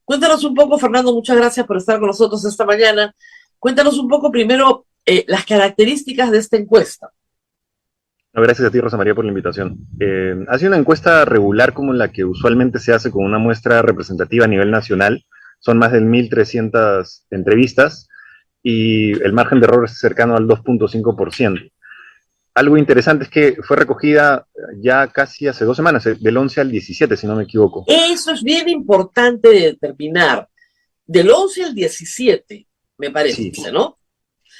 Cuéntanos un poco, Fernando, muchas gracias por estar con nosotros esta mañana. Cuéntanos un poco primero las características de esta encuesta. Gracias a ti, Rosa María, por la invitación. Ha sido una encuesta regular como la que usualmente se hace con una muestra representativa a nivel nacional. Son más de 1.300 entrevistas y el margen de error es cercano al 2.5%. Algo interesante es que fue recogida ya casi hace 2 semanas, del 11 al 17, si no me equivoco. Eso es bien importante de determinar. Del 11 al 17, me parece, sí, ¿no?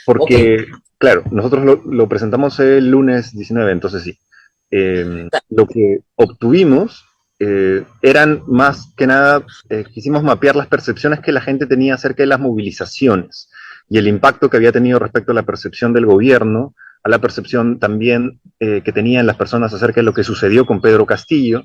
Ok, Porque, claro, nosotros lo presentamos el lunes 19, entonces sí. Lo que obtuvimos eran más que nada, quisimos mapear las percepciones que la gente tenía acerca de las movilizaciones y el impacto que había tenido respecto a la percepción del gobierno, a la percepción también que tenían las personas acerca de lo que sucedió con Pedro Castillo,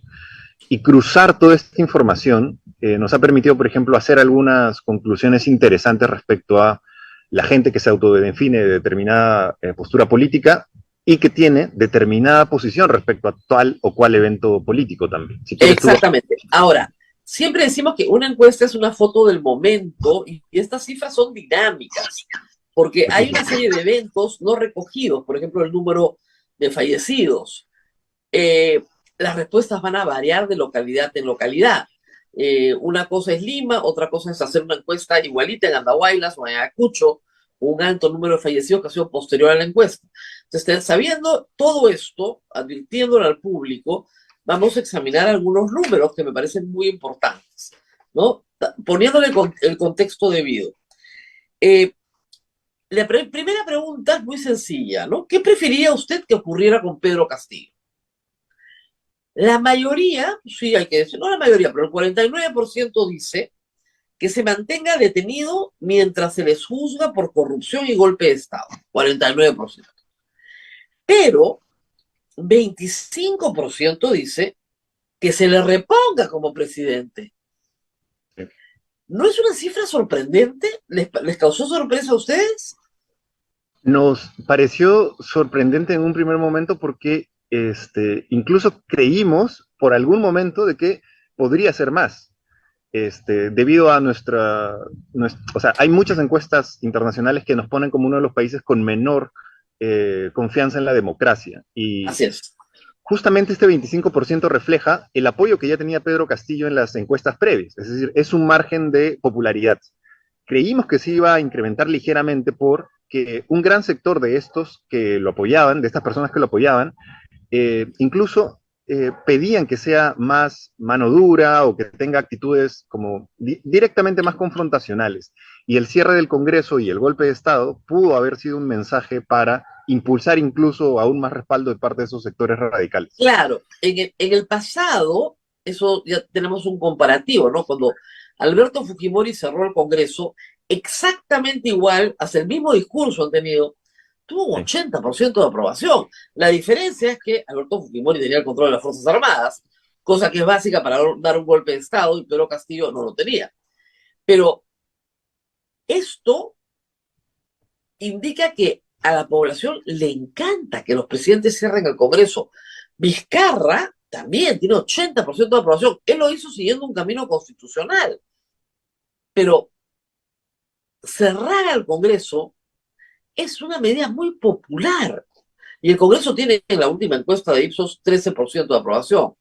y cruzar toda esta información nos ha permitido, por ejemplo, hacer algunas conclusiones interesantes respecto a la gente que se autodefine de determinada postura política y que tiene determinada posición respecto a tal o cual evento político también. Si quieres tú... exactamente. Ahora, siempre decimos que una encuesta es una foto del momento y estas cifras son dinámicas, porque hay una serie de eventos no recogidos, por ejemplo, el número de fallecidos. Eh, las respuestas van a variar de localidad en localidad. Una cosa es Lima, otra cosa es hacer una encuesta igualita en Andahuaylas o en Ayacucho, un alto número de fallecidos que ha sido posterior a la encuesta. Entonces, sabiendo todo esto, advirtiéndolo al público, vamos a examinar algunos números que me parecen muy importantes, ¿no? Poniéndole el contexto debido. Eh, la primera pregunta es muy sencilla, ¿no? ¿Qué preferiría usted que ocurriera con Pedro Castillo? La mayoría, sí hay que decir, no la mayoría, pero el 49% dice que se mantenga detenido mientras se les juzga por corrupción y golpe de Estado. 49%. Pero 25% dice que se le reponga como presidente. ¿No es una cifra sorprendente? ¿Les causó sorpresa a ustedes? Nos pareció sorprendente en un primer momento porque incluso creímos por algún momento de que podría ser más. Debido a o sea, hay muchas encuestas internacionales que nos ponen como uno de los países con menor confianza en la democracia. Y Así es. justamente este 25% refleja el apoyo que ya tenía Pedro Castillo en las encuestas previas. Es decir, es un margen de popularidad. Creímos que se iba a incrementar ligeramente porque un gran sector de estos que lo apoyaban, de estas personas que lo apoyaban, incluso pedían que sea más mano dura o que tenga actitudes como directamente más confrontacionales. Y el cierre del Congreso y el golpe de Estado pudo haber sido un mensaje para impulsar incluso aún más respaldo de parte de esos sectores radicales. Claro, en el pasado, eso ya tenemos un comparativo, ¿no? Cuando Alberto Fujimori cerró el Congreso, exactamente igual, hasta el mismo discurso han tenido, tuvo un Sí. 80% de aprobación. La diferencia es que Alberto Fujimori tenía el control de las Fuerzas Armadas, cosa que es básica para dar un golpe de Estado, y Pedro Castillo no lo tenía. Pero esto indica que a la población le encanta que los presidentes cierren el Congreso. Vizcarra también tiene 80% de aprobación. Él lo hizo siguiendo un camino constitucional. Pero cerrar al Congreso es una medida muy popular. Y el Congreso tiene en la última encuesta de Ipsos 13% de aprobación.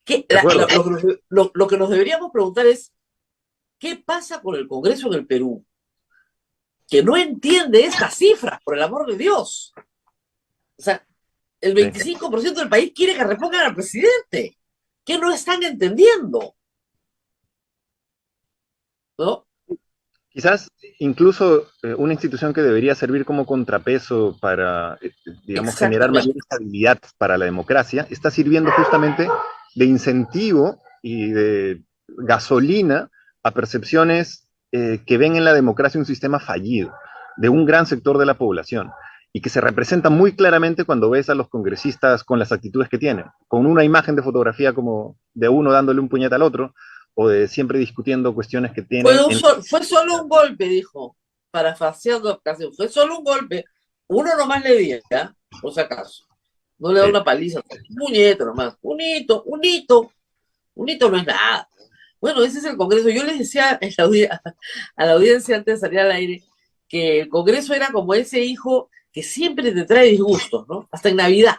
De acuerdo. Lo que nos deberíamos preguntar es, ¿qué pasa con el Congreso en el Perú? Que no entiende estas cifras, por el amor de Dios. O sea, el Sí. 25% del país quiere que repongan al presidente. ¿Qué no están entendiendo? ¿No? Quizás incluso una institución que debería servir como contrapeso para, digamos, generar mayor Exactamente. estabilidad para la democracia, está sirviendo justamente de incentivo y de gasolina a percepciones que ven en la democracia un sistema fallido de un gran sector de la población y que se representa muy claramente cuando ves a los congresistas con las actitudes que tienen, con una imagen de fotografía como de uno dándole un puñete al otro o de siempre discutiendo cuestiones que tienen en... Fue solo un golpe, dijo, parafaseando ocasión. Fue solo un golpe. Uno nomás le di, ¿ya? Por si acaso. No le da una paliza. Un puñete nomás. Un hito no es nada. Bueno, ese es el Congreso. Yo les decía a la audiencia antes de salir al aire que el Congreso era como ese hijo que siempre te trae disgustos, ¿no? Hasta en Navidad.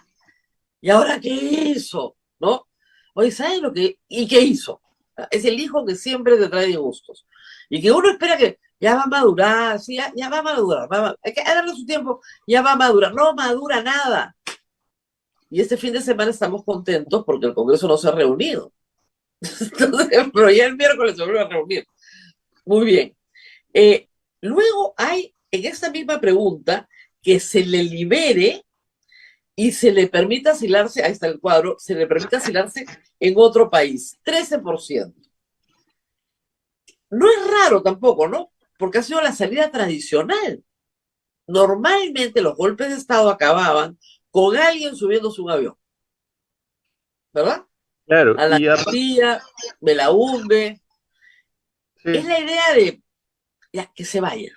¿Y ahora qué hizo? ¿No? Oye, ¿sabes lo que? ¿Y qué hizo? Es el hijo que siempre te trae disgustos. Y que uno espera que ya va a madurar, sí, ya va a madurar, hay que darle su tiempo, ya va a madurar. No madura nada. Y este fin de semana estamos contentos porque el Congreso no se ha reunido. Entonces, pero ya el miércoles se vuelve a reunir. Muy bien. Luego hay en esta misma pregunta que se le libere y se le permita asilarse, ahí está el cuadro, se le permita asilarse en otro país, 13%. No es raro tampoco, ¿no? Porque ha sido la salida tradicional. Normalmente los golpes de Estado acababan con alguien subiéndose un avión, ¿verdad? Claro, A la y Castilla, Belaúnde. Es sí, la idea de ya, que se vaya,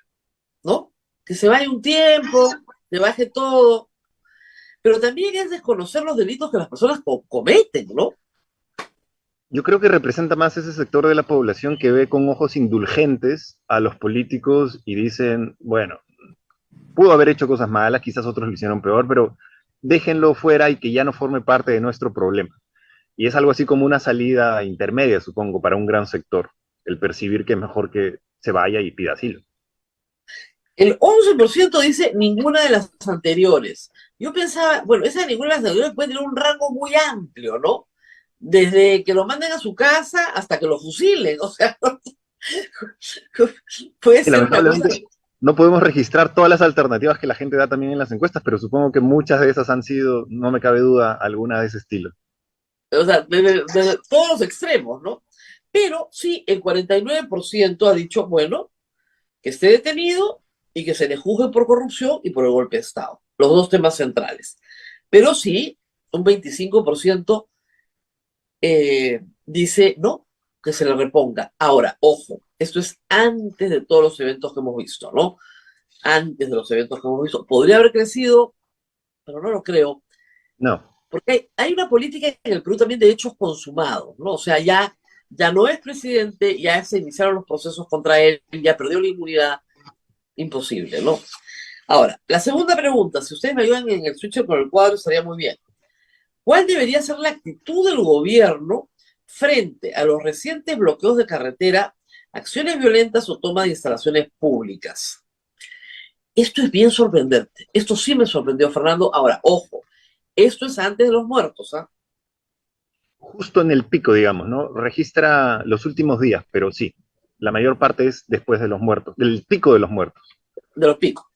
¿no? Que se vaya un tiempo, que baje todo, pero también es desconocer los delitos que las personas cometen, ¿no? yo creo que representa más ese sector de la población que ve con ojos indulgentes a los políticos y dicen, bueno, pudo haber hecho cosas malas, quizás otros lo hicieron peor, pero déjenlo fuera y que ya no forme parte de nuestro problema. Y es algo así como una salida intermedia, supongo, para un gran sector, el percibir que es mejor que se vaya y pida asilo. El 11% dice ninguna de las anteriores. Yo pensaba, bueno, esa de ninguna de las anteriores puede tener un rango muy amplio, ¿no? Desde que lo manden a su casa hasta que lo fusilen, o sea, puede Y ser una cosa, lamentablemente no podemos registrar todas las alternativas que la gente da también en las encuestas, pero supongo que muchas de esas han sido, no me cabe duda, alguna de ese estilo. o sea, desde todos los extremos, ¿no? Pero sí, el 49% ha dicho, bueno, que esté detenido y que se le juzgue por corrupción y por el golpe de Estado. Los dos temas centrales. Pero sí, un 25% dice no, que se le reponga. Ahora, ojo, esto es antes de todos los eventos que hemos visto, ¿no? Antes de los eventos que hemos visto. Podría haber crecido, pero no lo creo, No, porque hay una política en el Perú también de hechos consumados, ¿no? O sea, ya no es presidente, ya se iniciaron los procesos contra él, ya perdió la inmunidad, imposible, ¿no? Ahora, la segunda pregunta, si ustedes me ayudan en el switcher con el cuadro, estaría muy bien. ¿Cuál debería ser la actitud del gobierno frente a los recientes bloqueos de carretera, acciones violentas o toma de instalaciones públicas? Esto es bien sorprendente. Esto sí me sorprendió, Fernando. Ahora, ojo, esto es antes de los muertos, ¿ah? justo en el pico, digamos, ¿no? Registra los últimos días, pero sí, la mayor parte es después de los muertos, del pico de los muertos. De los picos.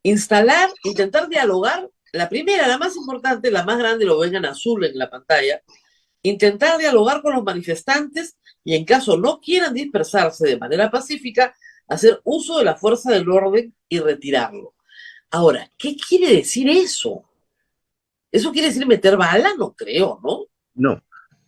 Instalar, intentar dialogar, la primera, la más importante, la más grande, lo ven en azul en la pantalla, intentar dialogar con los manifestantes y en caso no quieran dispersarse de manera pacífica, hacer uso de la fuerza del orden y retirarlo. Ahora, ¿qué quiere decir eso? ¿Eso quiere decir meter bala? No creo, ¿no? No.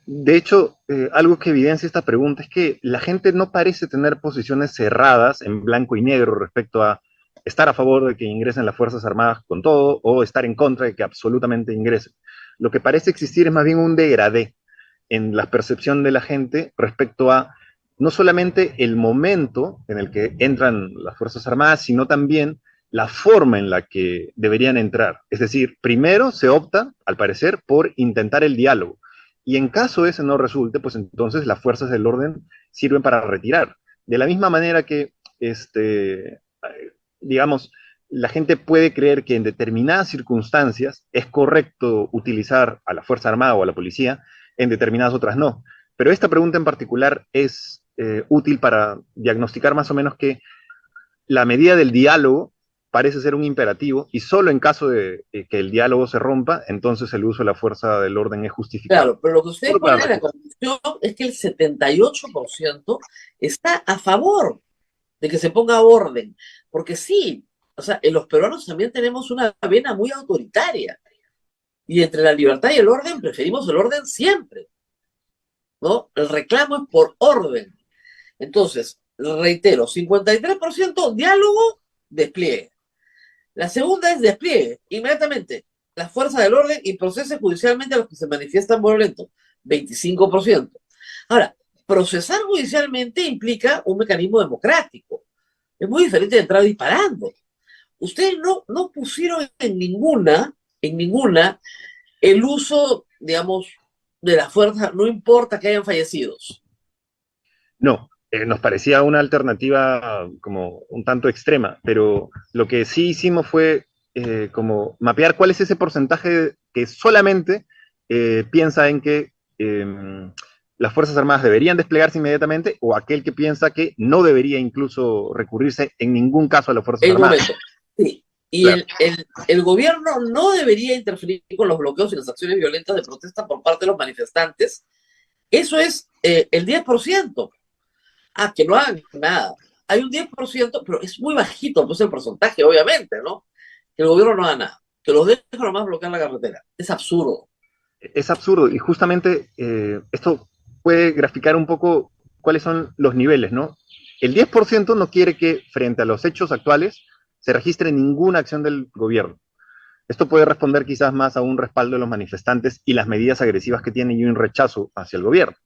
De hecho, algo que evidencia esta pregunta es que la gente no parece tener posiciones cerradas en blanco y negro respecto a estar a favor de que ingresen las Fuerzas Armadas con todo o estar en contra de que absolutamente ingresen. Lo que parece existir es más bien un degradé en la percepción de la gente respecto a no solamente el momento en el que entran las Fuerzas Armadas, sino también la forma en la que deberían entrar. Es decir, primero se opta, al parecer, por intentar el diálogo. Y en caso ese no resulte, pues entonces las fuerzas del orden sirven para retirar. De la misma manera que, digamos, la gente puede creer que en determinadas circunstancias es correcto utilizar a la Fuerza Armada o a la policía, en determinadas otras no. Pero esta pregunta en particular es útil para diagnosticar más o menos que la medida del diálogo parece ser un imperativo y solo en caso de que el diálogo se rompa, entonces el uso de la fuerza del orden es justificado. Claro, pero lo que ustedes ponen en la conclusión es que el 78% está a favor de que se ponga orden. Porque sí, o sea, en los peruanos también tenemos una vena muy autoritaria. Y entre la libertad y el orden, preferimos el orden siempre, ¿no? El reclamo es por orden. Entonces, reitero, 53% diálogo, despliegue. La segunda es despliegue, inmediatamente. La fuerza del orden y procese judicialmente a los que se manifiestan violentos, 25%. Ahora, procesar judicialmente implica un mecanismo democrático. Es muy diferente de entrar disparando. Ustedes no pusieron en ninguna, el uso, digamos, de la fuerza, no importa que hayan fallecidos. No, nos parecía una alternativa como un tanto extrema, pero lo que sí hicimos fue como mapear cuál es ese porcentaje que solamente piensa en que las Fuerzas Armadas deberían desplegarse inmediatamente, o aquel que piensa que no debería incluso recurrirse en ningún caso a las Fuerzas El Armadas. momento. Sí. Y Claro. el gobierno no debería interferir con los bloqueos y las acciones violentas de protesta por parte de los manifestantes. Eso es el 10%. Ah, que no hagan nada. Hay un 10%, pero es muy bajito, pues el porcentaje, obviamente, ¿no? Que el gobierno no haga nada. Que los dejen nomás bloquear la carretera. Es absurdo. Es absurdo, y justamente esto puede graficar un poco cuáles son los niveles, ¿no? El 10% no quiere que frente a los hechos actuales se registre ninguna acción del gobierno. Esto puede responder quizás más a un respaldo de los manifestantes y las medidas agresivas que tienen y un rechazo hacia el gobierno,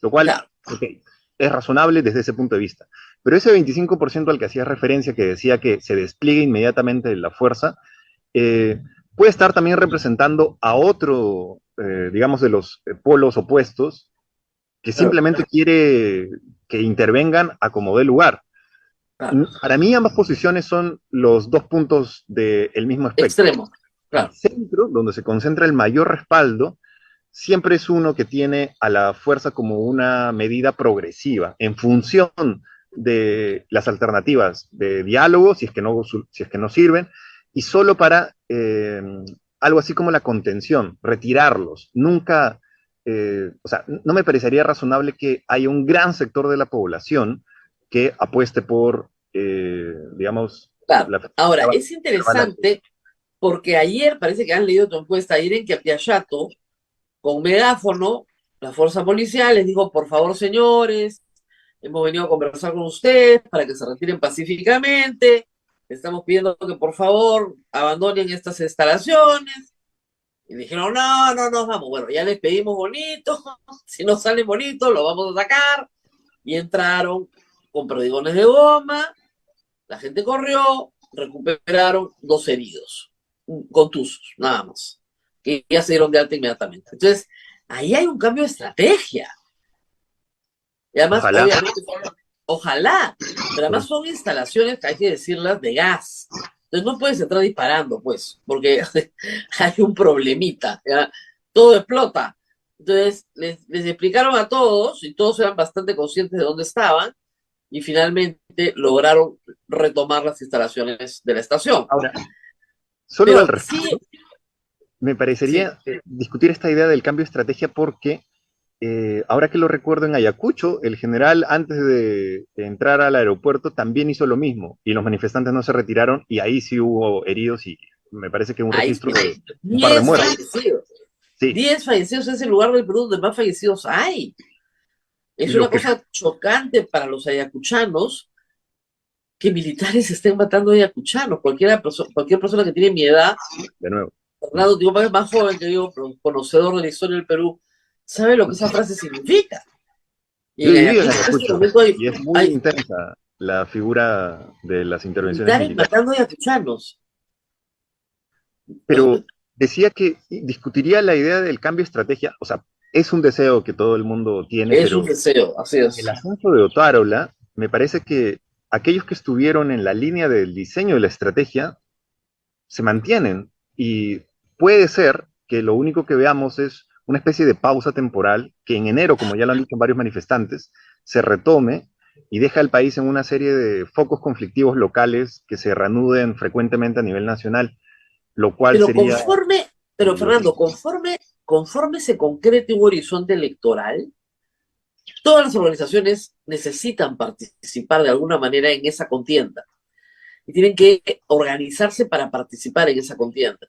lo cual, Claro. okay, es razonable desde ese punto de vista. Pero ese 25% al que hacía referencia, que decía que se despliegue inmediatamente la fuerza, puede estar también representando a otro, digamos, de los polos opuestos, que simplemente quiere que intervengan a como dé lugar. Claro. Para mí ambas posiciones son los dos puntos del mismo espectro. Extremo. Claro. El centro, donde se concentra el mayor respaldo, siempre es uno que tiene a la fuerza como una medida progresiva, en función de las alternativas de diálogo, si es que no sirven, y solo para algo así como la contención, retirarlos. Nunca, o sea, no me parecería razonable que haya un gran sector de la población que apueste por, digamos, Claro. Ahora, es la interesante porque ayer, parece que han leído tu encuesta, ayer en Quiapiachato, con megáfono, la fuerza policial les dijo, por favor, señores, hemos venido a conversar con ustedes para que se retiren pacíficamente, estamos pidiendo que por favor abandonen estas instalaciones. Y dijeron, no, no nos vamos. Bueno, ya les pedimos bonito, si no salen bonitos, lo vamos a sacar. Y entraron con perdigones de goma, la gente corrió, recuperaron 2 heridos, contusos, nada más, que ya se dieron de alta inmediatamente. Entonces, ahí hay un cambio de estrategia. Y además, Ojalá. obviamente, ojalá, pero además son instalaciones que hay que decirlas de gas. Entonces no puedes entrar disparando, pues, porque hay un problemita, ¿ya? Todo explota. Entonces les explicaron a todos, y todos eran bastante conscientes de dónde estaban, y finalmente lograron retomar las instalaciones de la estación. Ahora, solo Pero al respecto, sí, me parecería discutir esta idea del cambio de estrategia porque, ahora que lo recuerdo, en Ayacucho, el general antes de entrar al aeropuerto también hizo lo mismo y los manifestantes no se retiraron y ahí sí hubo heridos y me parece que un ahí registro sí, de un par de 10 muertos. fallecidos. Sí, 10 fallecidos es el lugar del Perú donde más fallecidos hay. Es lo una que, cosa chocante para los ayacuchanos que militares estén matando ayacuchanos. Cualquier persona que tiene mi edad, de nuevo, Fernando, digo, más joven que yo, pero conocedor de la historia del Perú, sabe lo que esa frase significa. Y yo he en vivido en Ayacucho en este Ayacucho momento y es muy hay intensa la figura de las intervenciones militares militares. matando ayacuchanos. Pero decía que discutiría la idea del cambio de estrategia, o sea, es un deseo que todo el mundo tiene, Es un pero deseo, así en es. el asunto de Otárola, me parece que aquellos que estuvieron en la línea del diseño de la estrategia se mantienen y puede ser que lo único que veamos es una especie de pausa temporal que en enero, como ya lo han dicho varios manifestantes, se retome y deja al país en una serie de focos conflictivos locales que se reanuden frecuentemente a nivel nacional, lo cual Pero sería pero Fernando, peligrosísimo. conforme se concrete un horizonte electoral, todas las organizaciones necesitan participar de alguna manera en esa contienda y tienen que organizarse para participar en esa contienda.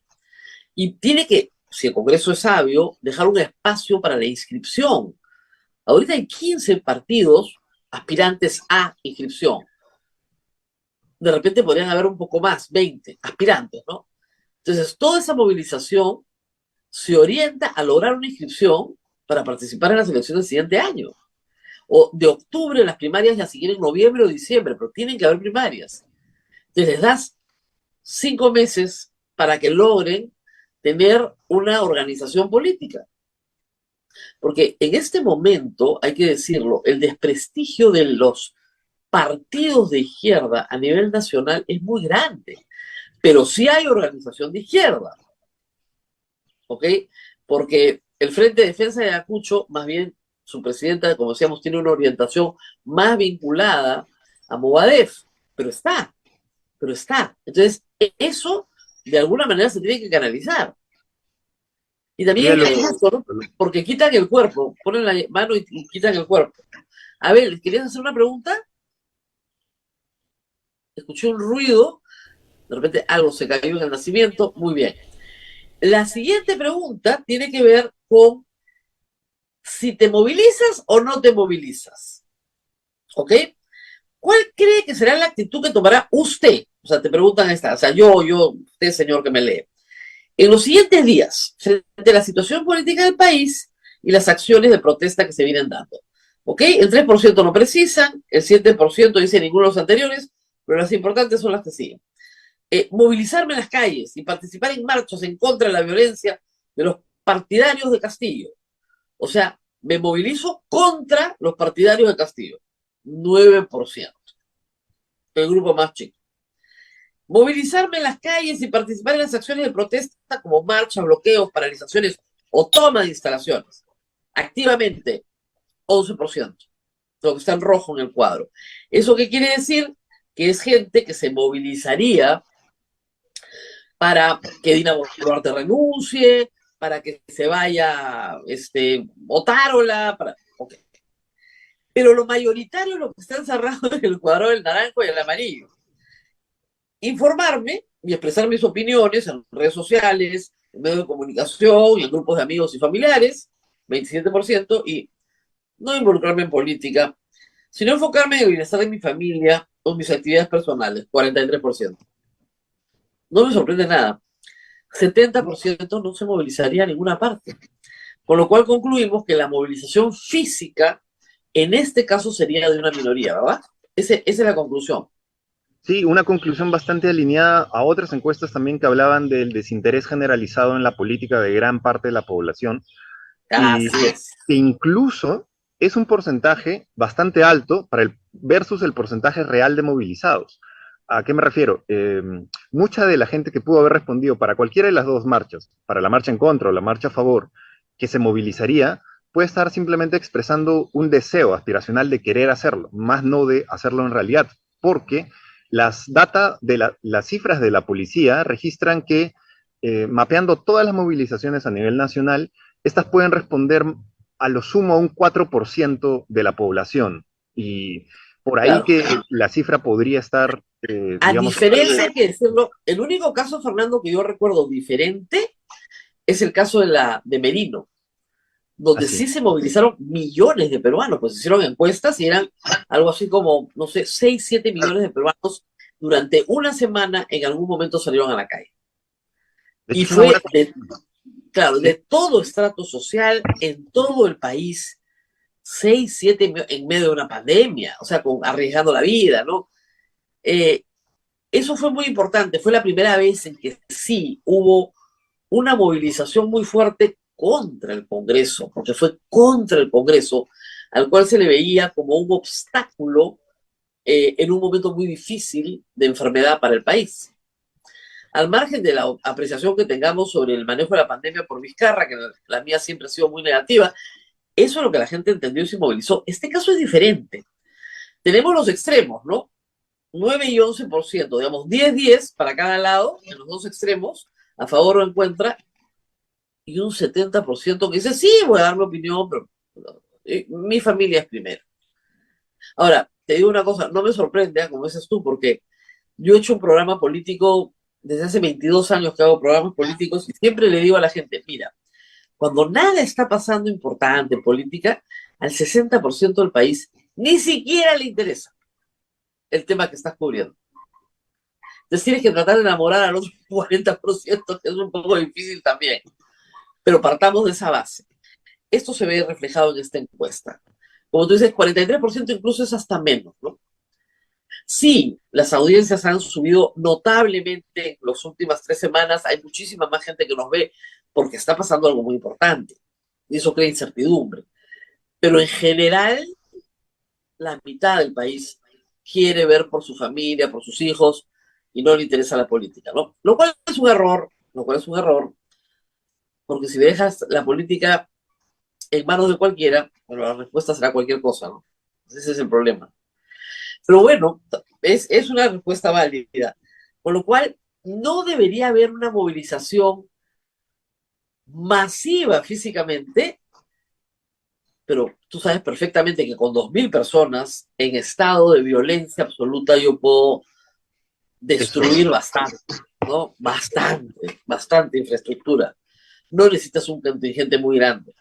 Y tiene que, si el Congreso es sabio, dejar un espacio para la inscripción. Ahorita hay 15 partidos aspirantes a inscripción. De repente podrían haber un poco más, 20 aspirantes, ¿no? Entonces, toda esa movilización se orienta a lograr una inscripción para participar en las elecciones del siguiente año. O de octubre las primarias ya siguen en noviembre o diciembre, pero tienen que haber primarias. Entonces les das 5 meses para que logren tener una organización política. Porque en este momento, hay que decirlo, el desprestigio de los partidos de izquierda a nivel nacional es muy grande. Pero sí hay organización de izquierda. ¿Ok? Porque el Frente de Defensa de Ayacucho más bien su presidenta, como decíamos, tiene una orientación más vinculada a Movadef, pero está, pero está. Entonces, eso de alguna manera se tiene que canalizar. Y también Dígalo. es justo, ¿no? Porque quitan el cuerpo, ponen la mano y quitan el cuerpo. A ver, ¿querías hacer una pregunta? Escuché un ruido, de repente algo se cayó en el nacimiento, muy bien. La siguiente pregunta tiene que ver con si te movilizas o no te movilizas. ¿Ok? ¿Cuál cree que será la actitud que tomará usted? O sea, te preguntan esta, o sea, usted señor que me lee. En los siguientes días, frente a la situación política del país y las acciones de protesta que se vienen dando. ¿Ok? El 3% no precisan, el 7% dice ninguno de los anteriores, pero las importantes son las que siguen. Movilizarme en las calles y participar en marchas en contra de la violencia de los partidarios de Castillo. O sea, me movilizo contra los partidarios de Castillo. 9%. El grupo más chico. Movilizarme en las calles y participar en las acciones de protesta como marchas, bloqueos, paralizaciones o toma de instalaciones. Activamente, 11%. Lo que está en rojo en el cuadro. ¿Eso qué quiere decir? Que es gente que se movilizaría para que Dina Boluarte renuncie, para que se vaya Otárola, okay. Pero lo mayoritario es lo que está encerrado en el cuadro del naranjo y el amarillo. Informarme y expresar mis opiniones en redes sociales, en medios de comunicación y en grupos de amigos y familiares, 27%, y no involucrarme en política, sino enfocarme en el bienestar de mi familia o mis actividades personales, 43%. No me sorprende nada. 70% no se movilizaría a ninguna parte. Con lo cual concluimos que la movilización física, en este caso, sería de una minoría, ¿verdad? Esa es la conclusión. Sí, una conclusión bastante alineada a otras encuestas también que hablaban del desinterés generalizado en la política de gran parte de la población y Así es. que incluso es un porcentaje bastante alto versus el porcentaje real de movilizados. ¿A qué me refiero? Mucha de la gente que pudo haber respondido para cualquiera de las dos marchas, para la marcha en contra o la marcha a favor, que se movilizaría, puede estar simplemente expresando un deseo aspiracional de querer hacerlo, más no de hacerlo en realidad, porque las cifras de la policía registran que mapeando todas las movilizaciones a nivel nacional, estas pueden responder a lo sumo a un 4% de la población. Y por ahí Claro. que la cifra podría estar, A digamos... diferencia, hay que decirlo, el único caso, Fernando, que yo recuerdo diferente es el caso de Merino, donde sí se movilizaron millones de peruanos, pues hicieron encuestas y eran algo así como, no sé, 6, 7 millones de peruanos durante una semana en algún momento salieron a la calle. De Y hecho, fue, claro, de todo estrato social en todo el país, 6, 7 en medio de una pandemia, o sea, arriesgando la vida, ¿no? Eso fue muy importante, fue la primera vez en que sí hubo una movilización muy fuerte contra el Congreso, porque fue contra el Congreso, al cual se le veía como un obstáculo en un momento muy difícil de enfermedad para el país. Al margen de la apreciación que tengamos sobre el manejo de la pandemia por Vizcarra, que la mía siempre ha sido muy negativa, eso es lo que la gente entendió y se movilizó. Este caso es diferente. Tenemos los extremos, ¿no? 9 y 11%, digamos, 10-10 para cada lado, en los dos extremos, a favor o en contra, y un 70% que dice, sí, voy a dar mi opinión, pero mi familia es primero. Ahora, te digo una cosa, no me sorprende, como dices tú, porque yo he hecho un programa político desde hace 22 años que hago programas políticos y siempre le digo a la gente, mira, cuando nada está pasando importante en política, al 60% del país ni siquiera le interesa el tema que estás cubriendo. Entonces tienes que tratar de enamorar al otro 40%, que es un poco difícil también. Pero partamos de esa base. Esto se ve reflejado en esta encuesta. Como tú dices, 43% incluso es hasta menos, ¿no? Sí, las audiencias han subido notablemente en las últimas 3 semanas. Hay muchísima más gente que nos ve porque está pasando algo muy importante. Y eso crea incertidumbre. Pero en general, la mitad del país quiere ver por su familia, por sus hijos, y no le interesa la política, ¿no? Lo cual es un error, porque si dejas la política en manos de cualquiera, bueno, la respuesta será cualquier cosa, ¿no? Ese es el problema. Pero bueno, es una respuesta válida. Con lo cual, no debería haber una movilización masiva físicamente, pero tú sabes perfectamente que con 2.000 personas en estado de violencia absoluta yo puedo Eso, destruir bastante, ¿no? Bastante infraestructura. No necesitas un contingente muy grande.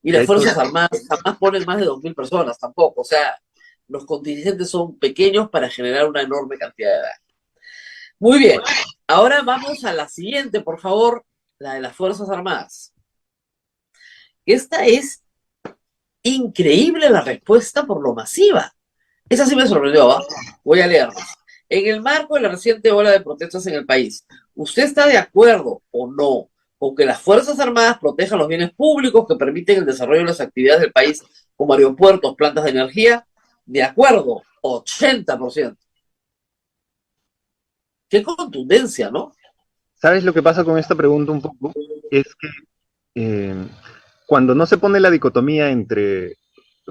Y de las hecho, Fuerzas Armadas jamás ponen más de 2.000 personas tampoco. O sea, los contingentes son pequeños para generar una enorme cantidad de daño. Muy bien. Ahora vamos a la siguiente, por favor, la de las Fuerzas Armadas. Esta es increíble la respuesta por lo masiva. Esa sí me sorprendió, ¿ah? Voy a leerlas. En el marco de la reciente ola de protestas en el país, ¿usted está de acuerdo o no con que las Fuerzas Armadas protejan los bienes públicos que permiten el desarrollo de las actividades del país, como aeropuertos, plantas de energía? De acuerdo, 80%. Qué contundencia, ¿no? ¿sabes lo que pasa con esta pregunta un poco? Es que eh, cuando no se pone la dicotomía entre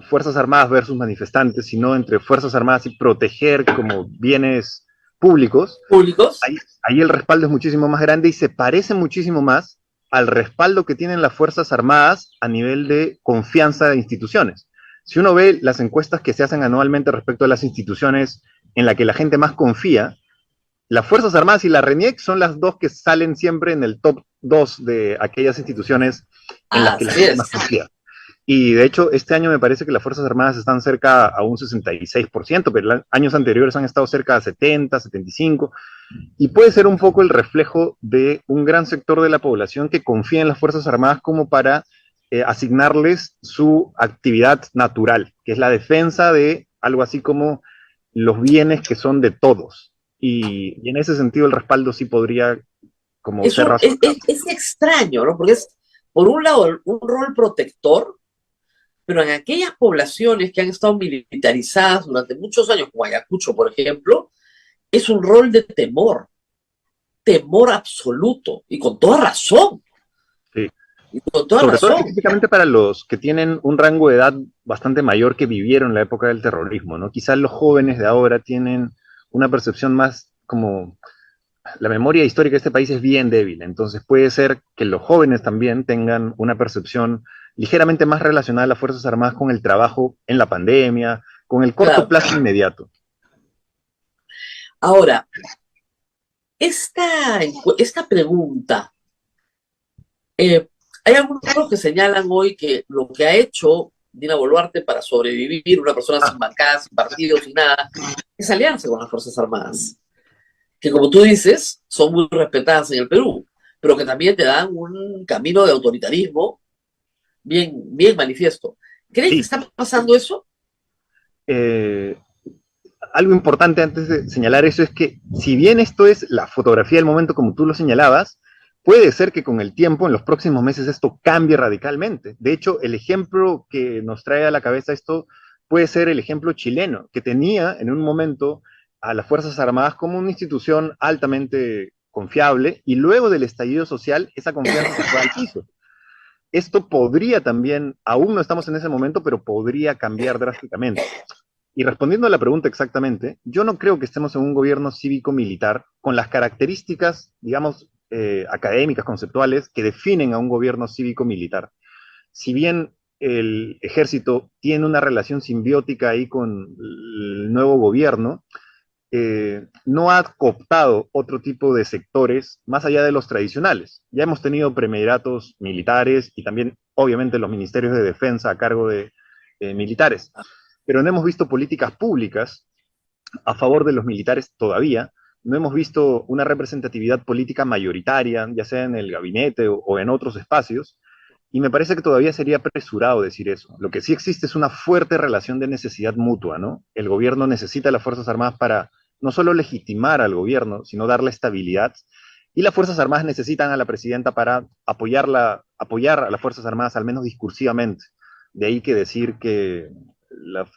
Fuerzas Armadas versus manifestantes, sino entre Fuerzas Armadas y proteger como bienes públicos, Públicos. ahí el respaldo es muchísimo más grande y se parece muchísimo más al respaldo que tienen las Fuerzas Armadas a nivel de confianza de instituciones. Si uno ve las encuestas que se hacen anualmente respecto a las instituciones en las que la gente más confía, las Fuerzas Armadas y la RENIEC son las dos que salen siempre en el top 2 de aquellas instituciones en las que la Así gente es. más confía. Y de hecho, este año me parece que las Fuerzas Armadas están cerca a un 66%, pero años anteriores han estado cerca de 70, 75%, y puede ser un poco el reflejo de un gran sector de la población que confía en las Fuerzas Armadas como para asignarles su actividad natural, que es la defensa de algo así como los bienes que son de todos. Y en ese sentido el respaldo sí podría como Es, ser un, razonable. es extraño, ¿no? Porque es, por un lado, un rol protector, pero en aquellas poblaciones que han estado militarizadas durante muchos años, como Ayacucho, por ejemplo, es un rol de temor absoluto, y con toda razón, Sí. y con toda Sobre todo razón. específicamente para los que tienen un rango de edad bastante mayor que vivieron la época del terrorismo, ¿no? Quizás los jóvenes de ahora tienen una percepción más como la memoria histórica de este país es bien débil, entonces puede ser que los jóvenes también tengan una percepción ligeramente más relacionada a las Fuerzas Armadas con el trabajo en la pandemia, con el corto Claro. plazo inmediato. Ahora, esta pregunta, eh, hay algunos que señalan hoy que lo que ha hecho Dina Boluarte para sobrevivir, una persona sin bancada, sin partido, sin nada, es aliarse con las Fuerzas Armadas, que como tú dices, son muy respetadas en el Perú, pero que también te dan un camino de autoritarismo bien manifiesto. ¿Crees que Sí, está pasando eso? eh, algo importante antes de señalar eso es que si bien esto es la fotografía del momento como tú lo señalabas, puede ser que con el tiempo, en los próximos meses, esto cambie radicalmente. De hecho, el ejemplo que nos trae a la cabeza esto puede ser el ejemplo chileno, que tenía en un momento a las Fuerzas Armadas como una institución altamente confiable y luego del estallido social esa confianza se fue al piso. Esto podría también, aún no estamos en ese momento, pero podría cambiar drásticamente. Y respondiendo a la pregunta exactamente, yo no creo que estemos en un gobierno cívico-militar con las características, digamos, académicas, conceptuales, que definen a un gobierno cívico-militar. Si bien el ejército tiene una relación simbiótica ahí con el nuevo gobierno, no ha cooptado otro tipo de sectores más allá de los tradicionales. Ya hemos tenido premieratos militares y también, obviamente, los ministerios de defensa a cargo de militares, pero no hemos visto políticas públicas a favor de los militares todavía. No hemos visto una representatividad política mayoritaria, ya sea en el gabinete o en otros espacios, y me parece que todavía sería apresurado decir eso. Lo que sí existe es una fuerte relación de necesidad mutua, ¿no? El gobierno necesita a las Fuerzas Armadas para no solo legitimar al gobierno, sino darle estabilidad, y las Fuerzas Armadas necesitan a la presidenta para apoyar a las Fuerzas Armadas, al menos discursivamente. De ahí que decir que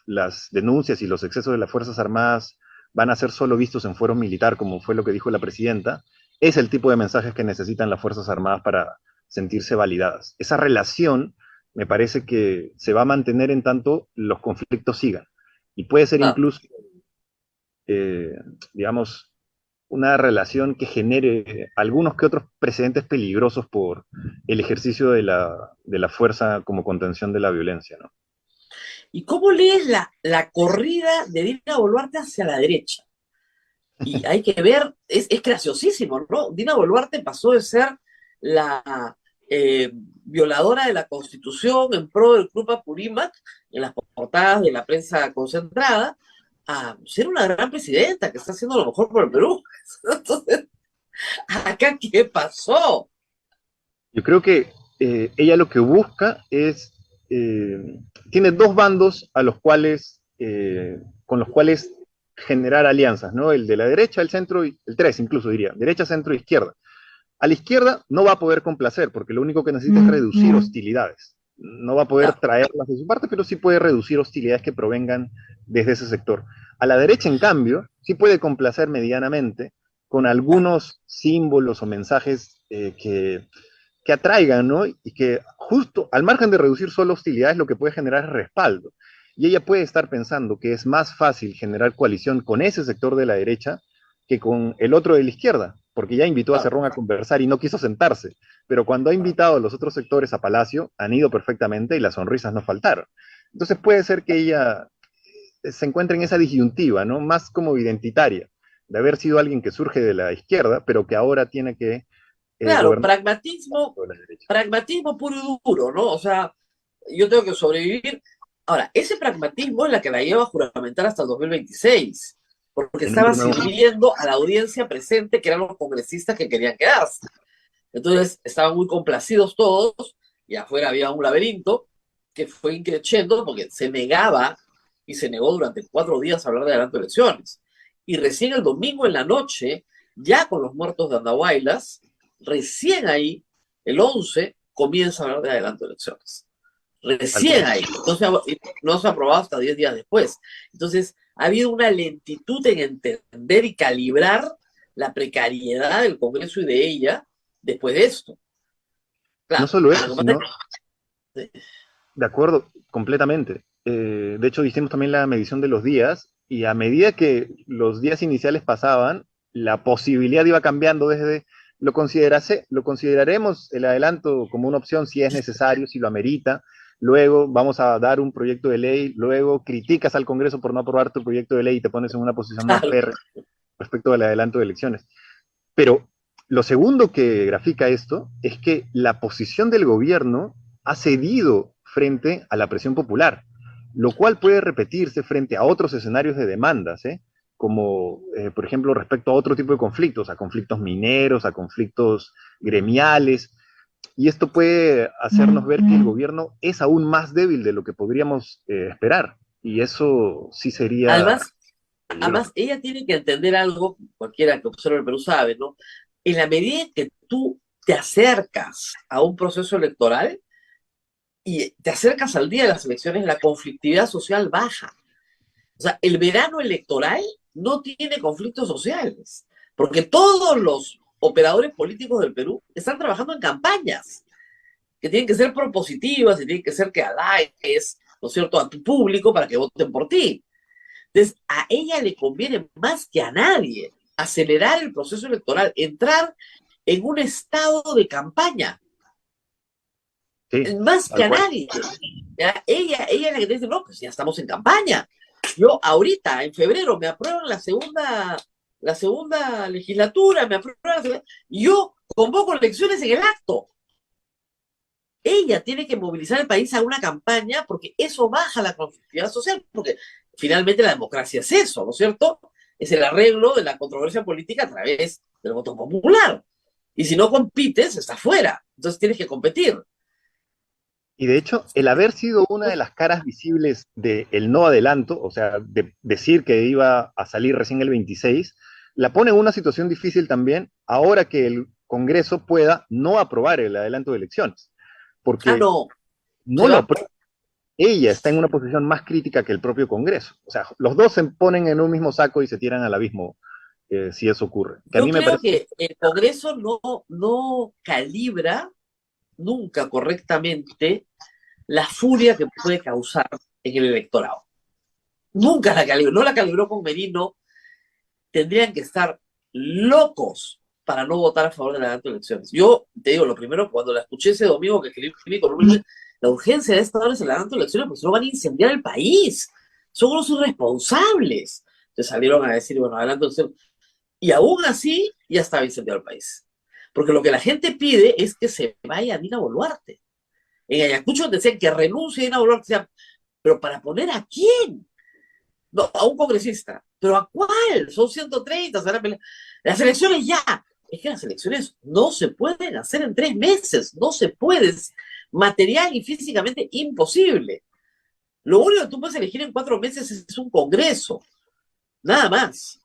las denuncias y los excesos de las Fuerzas Armadas van a ser solo vistos en fuero militar, como fue lo que dijo la presidenta, es el tipo de mensajes que necesitan las Fuerzas Armadas para sentirse validadas. Esa relación me parece que se va a mantener en tanto los conflictos sigan. Y puede ser Claro. incluso, eh, digamos, una relación que genere algunos que otros precedentes peligrosos por el ejercicio de la fuerza como contención de la violencia, ¿no? ¿Y cómo lees la corrida de Dina Boluarte hacia la derecha? Y hay que ver, es graciosísimo, ¿no? Dina Boluarte pasó de ser la violadora de la Constitución en pro del Club Apurímac, en las portadas de la prensa concentrada, a ser una gran presidenta que está haciendo lo mejor por el Perú. Entonces, ¿acá qué pasó? Yo creo que ella lo que busca es, tiene dos bandos a los cuales, con los cuales generar alianzas, ¿no? El de la derecha, el centro, y el tres incluso diría, derecha, centro, izquierda. A la izquierda no va a poder complacer, porque lo único que necesita es reducir hostilidades. No va a poder Claro, traerlas de su parte, pero sí puede reducir hostilidades que provengan desde ese sector. A la derecha, en cambio, sí puede complacer medianamente con claro. algunos símbolos o mensajes que atraigan, ¿no? Y que justo al margen de reducir solo hostilidades, lo que puede generar es respaldo. Y ella puede estar pensando que es más fácil generar coalición con ese sector de la derecha que con el otro de la izquierda, porque ya invitó a Claro. Cerrón a conversar y no quiso sentarse. Pero cuando ha invitado a los otros sectores a Palacio, han ido perfectamente y las sonrisas no faltaron. Entonces puede ser que ella se encuentre en esa disyuntiva, ¿no? Más como identitaria, de haber sido alguien que surge de la izquierda, pero que ahora tiene que Claro, gobernar pragmatismo, de la derecha. pragmatismo puro y duro, ¿no? O sea, yo tengo que sobrevivir. Ahora, ese pragmatismo es la que la lleva a juramentar hasta el 2026, porque En un estaba primer sirviendo a la audiencia presente, que eran los congresistas que querían quedarse. Entonces, estaban muy complacidos todos, y afuera había un laberinto que fue increciendo porque se negaba y se negó durante 4 días a hablar de adelanto de elecciones. Y recién el domingo en la noche, ya con los muertos de Andahuaylas, recién ahí, el 11, comienza a hablar de adelanto de elecciones. Tal Recién cual. ahí. No se ha aprobado hasta 10 días después. Entonces, ha habido una lentitud en entender y calibrar la precariedad del Congreso y de ella después de esto. No Claro, solo lo eso, que pasa es sino, que, de acuerdo, completamente. De hecho, hicimos también la medición de los días y a medida que los días iniciales pasaban, la posibilidad iba cambiando desde lo consideraremos el adelanto como una opción si es necesario, si lo amerita. Luego vamos a dar un proyecto de ley, luego criticas al Congreso por no aprobar tu proyecto de ley y te pones en una posición más claro, férrea respecto al adelanto de elecciones. Pero lo segundo que grafica esto es que la posición del gobierno ha cedido frente a la presión popular, lo cual puede repetirse frente a otros escenarios de demandas, como por ejemplo respecto a otro tipo de conflictos, a conflictos mineros, a conflictos gremiales, y esto puede hacernos ver que el gobierno es aún más débil de lo que podríamos esperar, y eso sí sería además, peligroso. además, ella tiene que entender algo, cualquiera que observe el Perú sabe, ¿no? En la medida en que tú te acercas a un proceso electoral y te acercas al día de las elecciones, la conflictividad social baja. O sea, el verano electoral no tiene conflictos sociales, porque todos los operadores políticos del Perú están trabajando en campañas que tienen que ser propositivas y tienen que ser que halagues, ¿no es cierto?, a tu público para que voten por ti. Entonces, a ella le conviene más que a nadie acelerar el proceso electoral, entrar en un estado de campaña, Sí, más que tal a cual. nadie. ¿Ya? Ella es la que dice, no, pues ya estamos en campaña. Yo ahorita, en febrero, me aprueban la segunda legislatura, me aprueban y yo convoco elecciones en el acto. Ella tiene que movilizar al país a una campaña porque eso baja la conflictividad social, porque finalmente la democracia es eso, ¿no es cierto? Es el arreglo de la controversia política a través del voto popular. Y si no compites, estás fuera. Entonces tienes que competir. Y de hecho, el haber sido una de las caras visibles del no adelanto, o sea, de decir que iba a salir recién el 26, la pone en una situación difícil también ahora que el Congreso pueda no aprobar el adelanto de elecciones, Ah, porque no, no se lo va. aprueba. Ella está en una posición más crítica que el propio Congreso. O sea, los dos se ponen en un mismo saco y se tiran al abismo si eso ocurre. Que a Yo mí me creo parece que el Congreso no calibra nunca correctamente la furia que puede causar en el electorado. Nunca la calibró, no la calibró con Merino. Tendrían que estar locos para no votar a favor de la adelanto de elecciones. Yo te digo, lo primero, cuando la escuché ese domingo que escribí mi columna, la urgencia de esta hora es el adelanto de elecciones, porque si no van a incendiar el país. Son unos irresponsables. Entonces salieron a decir, bueno, adelanto de elecciones. Y aún así, ya estaba incendiado el país. Porque lo que la gente pide es que se vaya Dina Boluarte. En Ayacucho decían que renuncie a Dina Boluarte, pero ¿para poner a quién? No, a un congresista. ¿Pero a cuál? Son 130, se van a pelear. Las elecciones ya. Es que las elecciones no se pueden hacer en 3 meses. No se puede. Es material y físicamente imposible. Lo único que tú puedes elegir en 4 meses es un congreso. Nada más.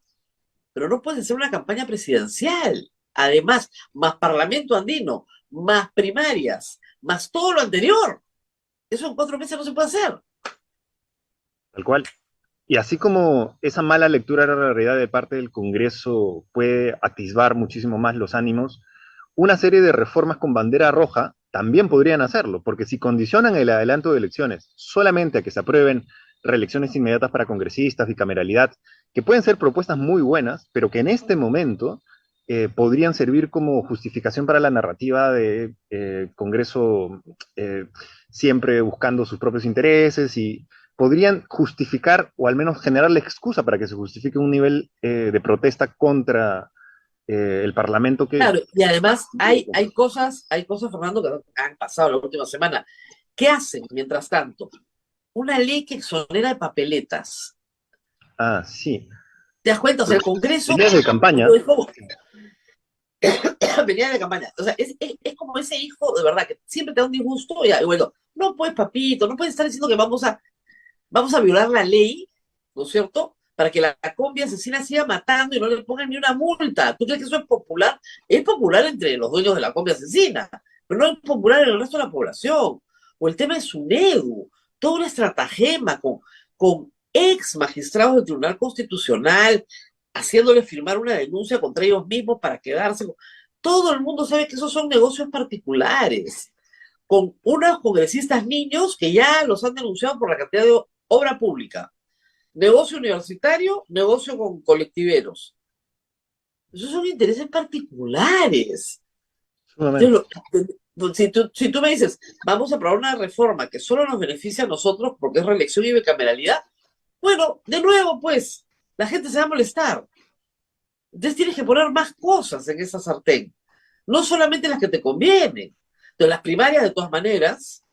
Pero no puede ser una campaña presidencial. Además, más parlamento andino, más primarias, más todo lo anterior. Eso en 4 meses no se puede hacer. Tal cual. Y así como esa mala lectura de la realidad de parte del Congreso puede atisbar muchísimo más los ánimos, una serie de reformas con bandera roja también podrían hacerlo, porque si condicionan el adelanto de elecciones solamente a que se aprueben reelecciones inmediatas para congresistas, bicameralidad, que pueden ser propuestas muy buenas, pero que en este momento podrían servir como justificación para la narrativa de Congreso siempre buscando sus propios intereses y podrían justificar o al menos generar la excusa para que se justifique un nivel de protesta contra el Parlamento que... Claro, y además hay cosas, Fernando, que han pasado la última semana. ¿Qué hacen mientras tanto? Una ley que exonera de papeletas. Ah, sí. ¿Te das cuenta? O sea, el Congreso... Venías de campaña. Venía de campaña. O sea, es como ese hijo, de verdad, que siempre te da un disgusto. Y bueno, no puedes, papito, no puedes estar diciendo que vamos a violar la ley, ¿no es cierto? Para que la combi asesina siga matando y no le pongan ni una multa. ¿Tú crees que eso es popular? Es popular entre los dueños de la combi asesina, pero no es popular en el resto de la población. O el tema de Sunedu, toda una estratagema con ex magistrados del Tribunal Constitucional, haciéndole firmar una denuncia contra ellos mismos para quedarse. Todo el mundo sabe que esos son negocios particulares, con unos congresistas niños que ya los han denunciado por la cantidad de obra pública. Negocio universitario, negocio con colectiveros. Esos son intereses particulares. Si tú me dices, vamos a aprobar una reforma que solo nos beneficia a nosotros porque es reelección y bicameralidad, bueno, de nuevo, pues, la gente se va a molestar. Entonces tienes que poner más cosas en esa sartén, no solamente las que te convienen. Entonces, las primarias, de todas maneras,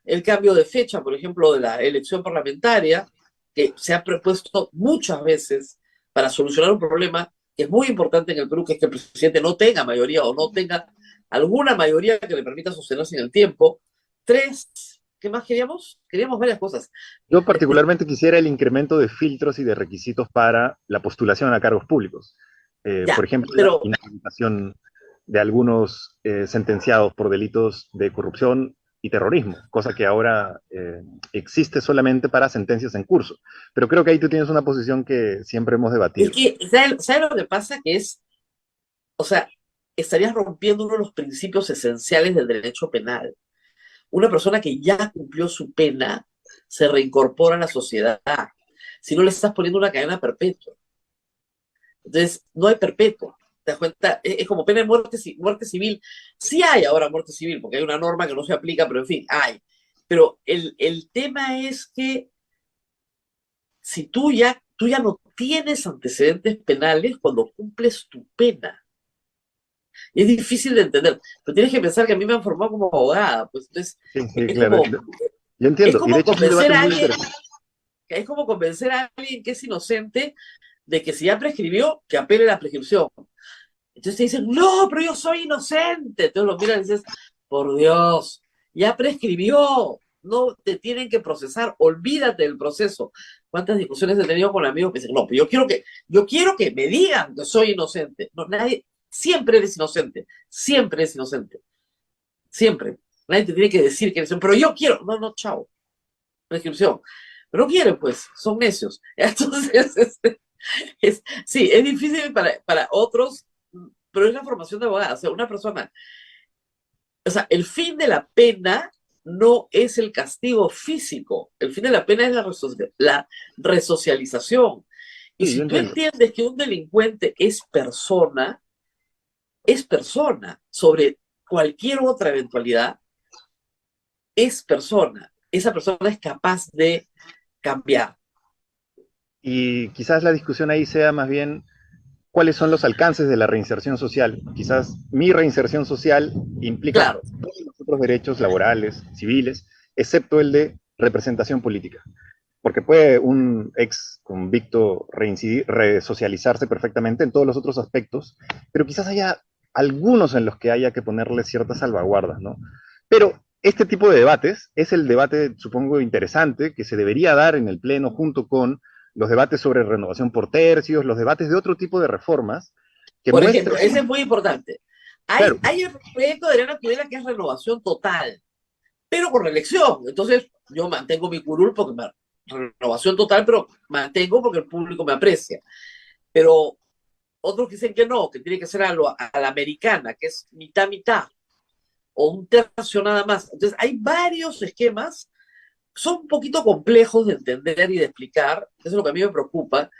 el cambio de fecha, por ejemplo, de la elección parlamentaria, que se ha propuesto muchas veces para solucionar un problema que es muy importante en el Perú, que es que el presidente no tenga mayoría o no tenga alguna mayoría que le permita sostenerse en el tiempo. 3, ¿qué más queríamos? Queríamos varias cosas. Yo particularmente quisiera el incremento de filtros y de requisitos para la postulación a cargos públicos. Por ejemplo, la inhabilitación de algunos sentenciados por delitos de corrupción y terrorismo, cosa que ahora existe solamente para sentencias en curso. Pero creo que ahí tú tienes una posición que siempre hemos debatido. Es que, ¿sabes lo que pasa? Que es, o sea, estarías rompiendo uno de los principios esenciales del derecho penal. Una persona que ya cumplió su pena se reincorpora a la sociedad. Si no, le estás poniendo una cadena perpetua. Entonces, no hay perpetua. ¿Te das cuenta? Es como pena de muerte civil. Sí hay ahora muerte civil, porque hay una norma que no se aplica, pero en fin, hay. Pero el tema es que si tú ya no tienes antecedentes penales cuando cumples tu pena. Y es difícil de entender. Pero tienes que pensar que a mí me han formado como abogada. Pues entonces, sí, claro. Yo entiendo. Es como, y de hecho, es como convencer a alguien que es inocente de que si ya prescribió, que apele la prescripción. Entonces te dicen, no, pero yo soy inocente. Entonces lo miran y dices, por Dios, ya prescribió, no te tienen que procesar, olvídate del proceso. ¿Cuántas discusiones he tenido con amigos que dicen, no, pero yo quiero que me digan que soy inocente? No, nadie, siempre eres inocente, siempre es inocente. Siempre. Nadie te tiene que decir que eres inocente, pero yo quiero. No, chao. Prescripción. Pero no quieren, pues, son necios. Entonces, sí, es difícil para otros, pero es la formación de abogada. O sea, una persona, o sea, el fin de la pena no es el castigo físico. El fin de la pena es la resocialización. Y Sí, yo si tú entiendo. entiendes que un delincuente es persona sobre cualquier otra eventualidad, es persona. Esa persona es capaz de cambiar. Y quizás la discusión ahí sea más bien cuáles son los alcances de la reinserción social. Quizás mi reinserción social implica Claro, todos los otros derechos laborales, civiles, excepto el de representación política. Porque puede un ex convicto reincidir, resocializarse perfectamente en todos los otros aspectos, pero quizás haya algunos en los que haya que ponerle ciertas salvaguardas, ¿no? Pero este tipo de debates es el debate, supongo, interesante que se debería dar en el Pleno junto con los debates sobre renovación por tercios, los debates de otro tipo de reformas que por ejemplo, muestren, ese es muy importante. claro, Hay el proyecto de Adriana Tudela que es renovación total, pero con reelección. Entonces, yo mantengo mi curul porque renovación total, pero mantengo porque el público me aprecia. Pero otros dicen que no, que tiene que ser a la americana, que es mitad-mitad, o un tercio nada más. Entonces, hay varios esquemas, son un poquito complejos de entender y de explicar, eso es lo que a mí me preocupa,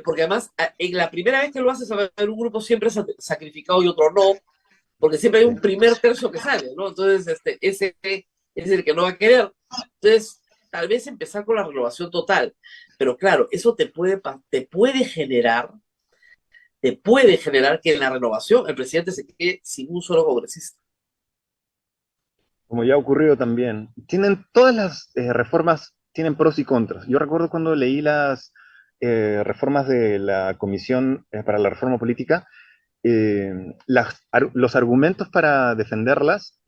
porque además, en la primera vez que lo haces, va a haber un grupo siempre sacrificado y otro no, porque siempre hay un primer tercio que sale, ¿no? Entonces, ese es el que no va a querer. Entonces, tal vez empezar con la renovación total, pero claro, eso te puede generar que en la renovación el presidente se quede sin un solo congresista. como ya ha ocurrido también, todas las reformas tienen pros y contras. Yo recuerdo cuando leí las reformas de la Comisión para la Reforma Política, los argumentos para defenderlas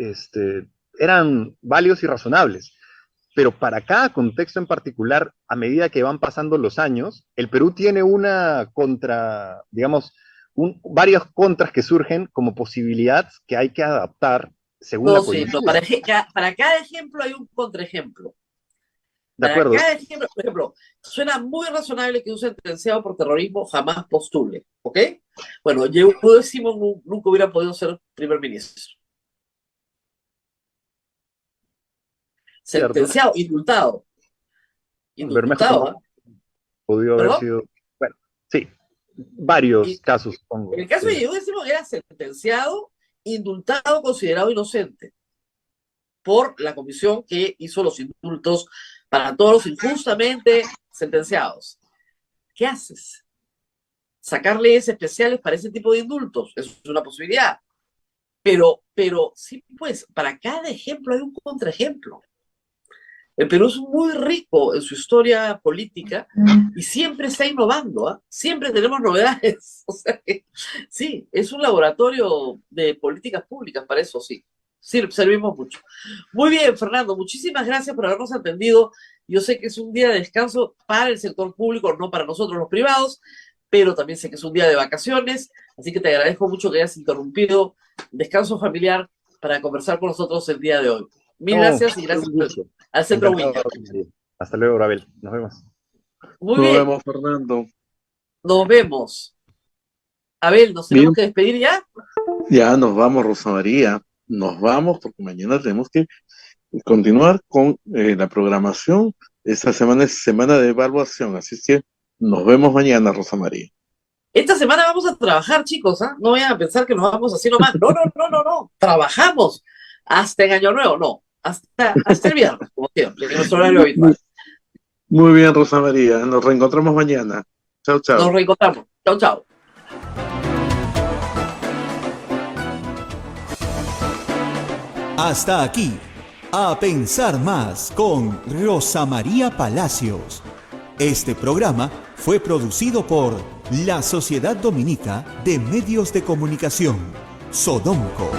eran válidos y razonables, pero para cada contexto en particular, a medida que van pasando los años, el Perú tiene una contra, digamos, varios contras que surgen como posibilidad que hay que adaptar según la No, sí, no, coyuntura. para cada ejemplo hay un contraejemplo. De Para acuerdo, cada ejemplo, por ejemplo, suena muy razonable que un sentenciado por terrorismo jamás postule, ¿ok? Bueno, Yehudo Simón nunca hubiera podido ser primer ministro. cierto. Sentenciado, indultado. Bermejo Indultado, tampoco ¿eh? pudo haber ¿Perdón? sido, bueno, sí, varios Y casos, en supongo. el caso Sí. de Yehudo Simón era sentenciado, indultado, considerado inocente por la comisión que hizo los indultos para todos los injustamente sentenciados. ¿Qué haces? Sacar leyes especiales para ese tipo de indultos, eso es una posibilidad. Pero sí, pues, para cada ejemplo hay un contraejemplo. El Perú es muy rico en su historia política y siempre está innovando, ¿eh? Siempre tenemos novedades. O sea que, sí, es un laboratorio de políticas públicas, para eso sí. Sí, servimos mucho. Muy bien, Fernando, muchísimas gracias por habernos atendido. Yo sé que es un día de descanso para el sector público, no para nosotros los privados, pero también sé que es un día de vacaciones, así que te agradezco mucho que hayas interrumpido descanso familiar para conversar con nosotros el día de hoy. Mil No, gracias y fue gracias un gusto. al Centro Encantado. Winger. Hasta luego, Abel. Nos vemos. Muy Nos bien, vemos, Fernando. nos vemos. Abel, ¿nos tenemos Bien, que despedir ya? ya nos vamos, Rosa María. Nos vamos porque mañana tenemos que continuar con la programación. Esta semana es semana de evaluación, así es que nos vemos mañana, Rosa María. Esta semana vamos a trabajar, chicos, ¿ah? No vayan a pensar que nos vamos así nomás. No, no, no, no, no. Trabajamos hasta en Año Nuevo, no. Hasta el viernes, como siempre, en nuestro horario habitual. Muy bien, Rosa María. Nos reencontramos mañana. Chao, chao. Nos reencontramos. Chau, chau. Hasta aquí, A Pensar Más con Rosa María Palacios. Este programa fue producido por la Sociedad Dominica de Medios de Comunicación, Sodomco.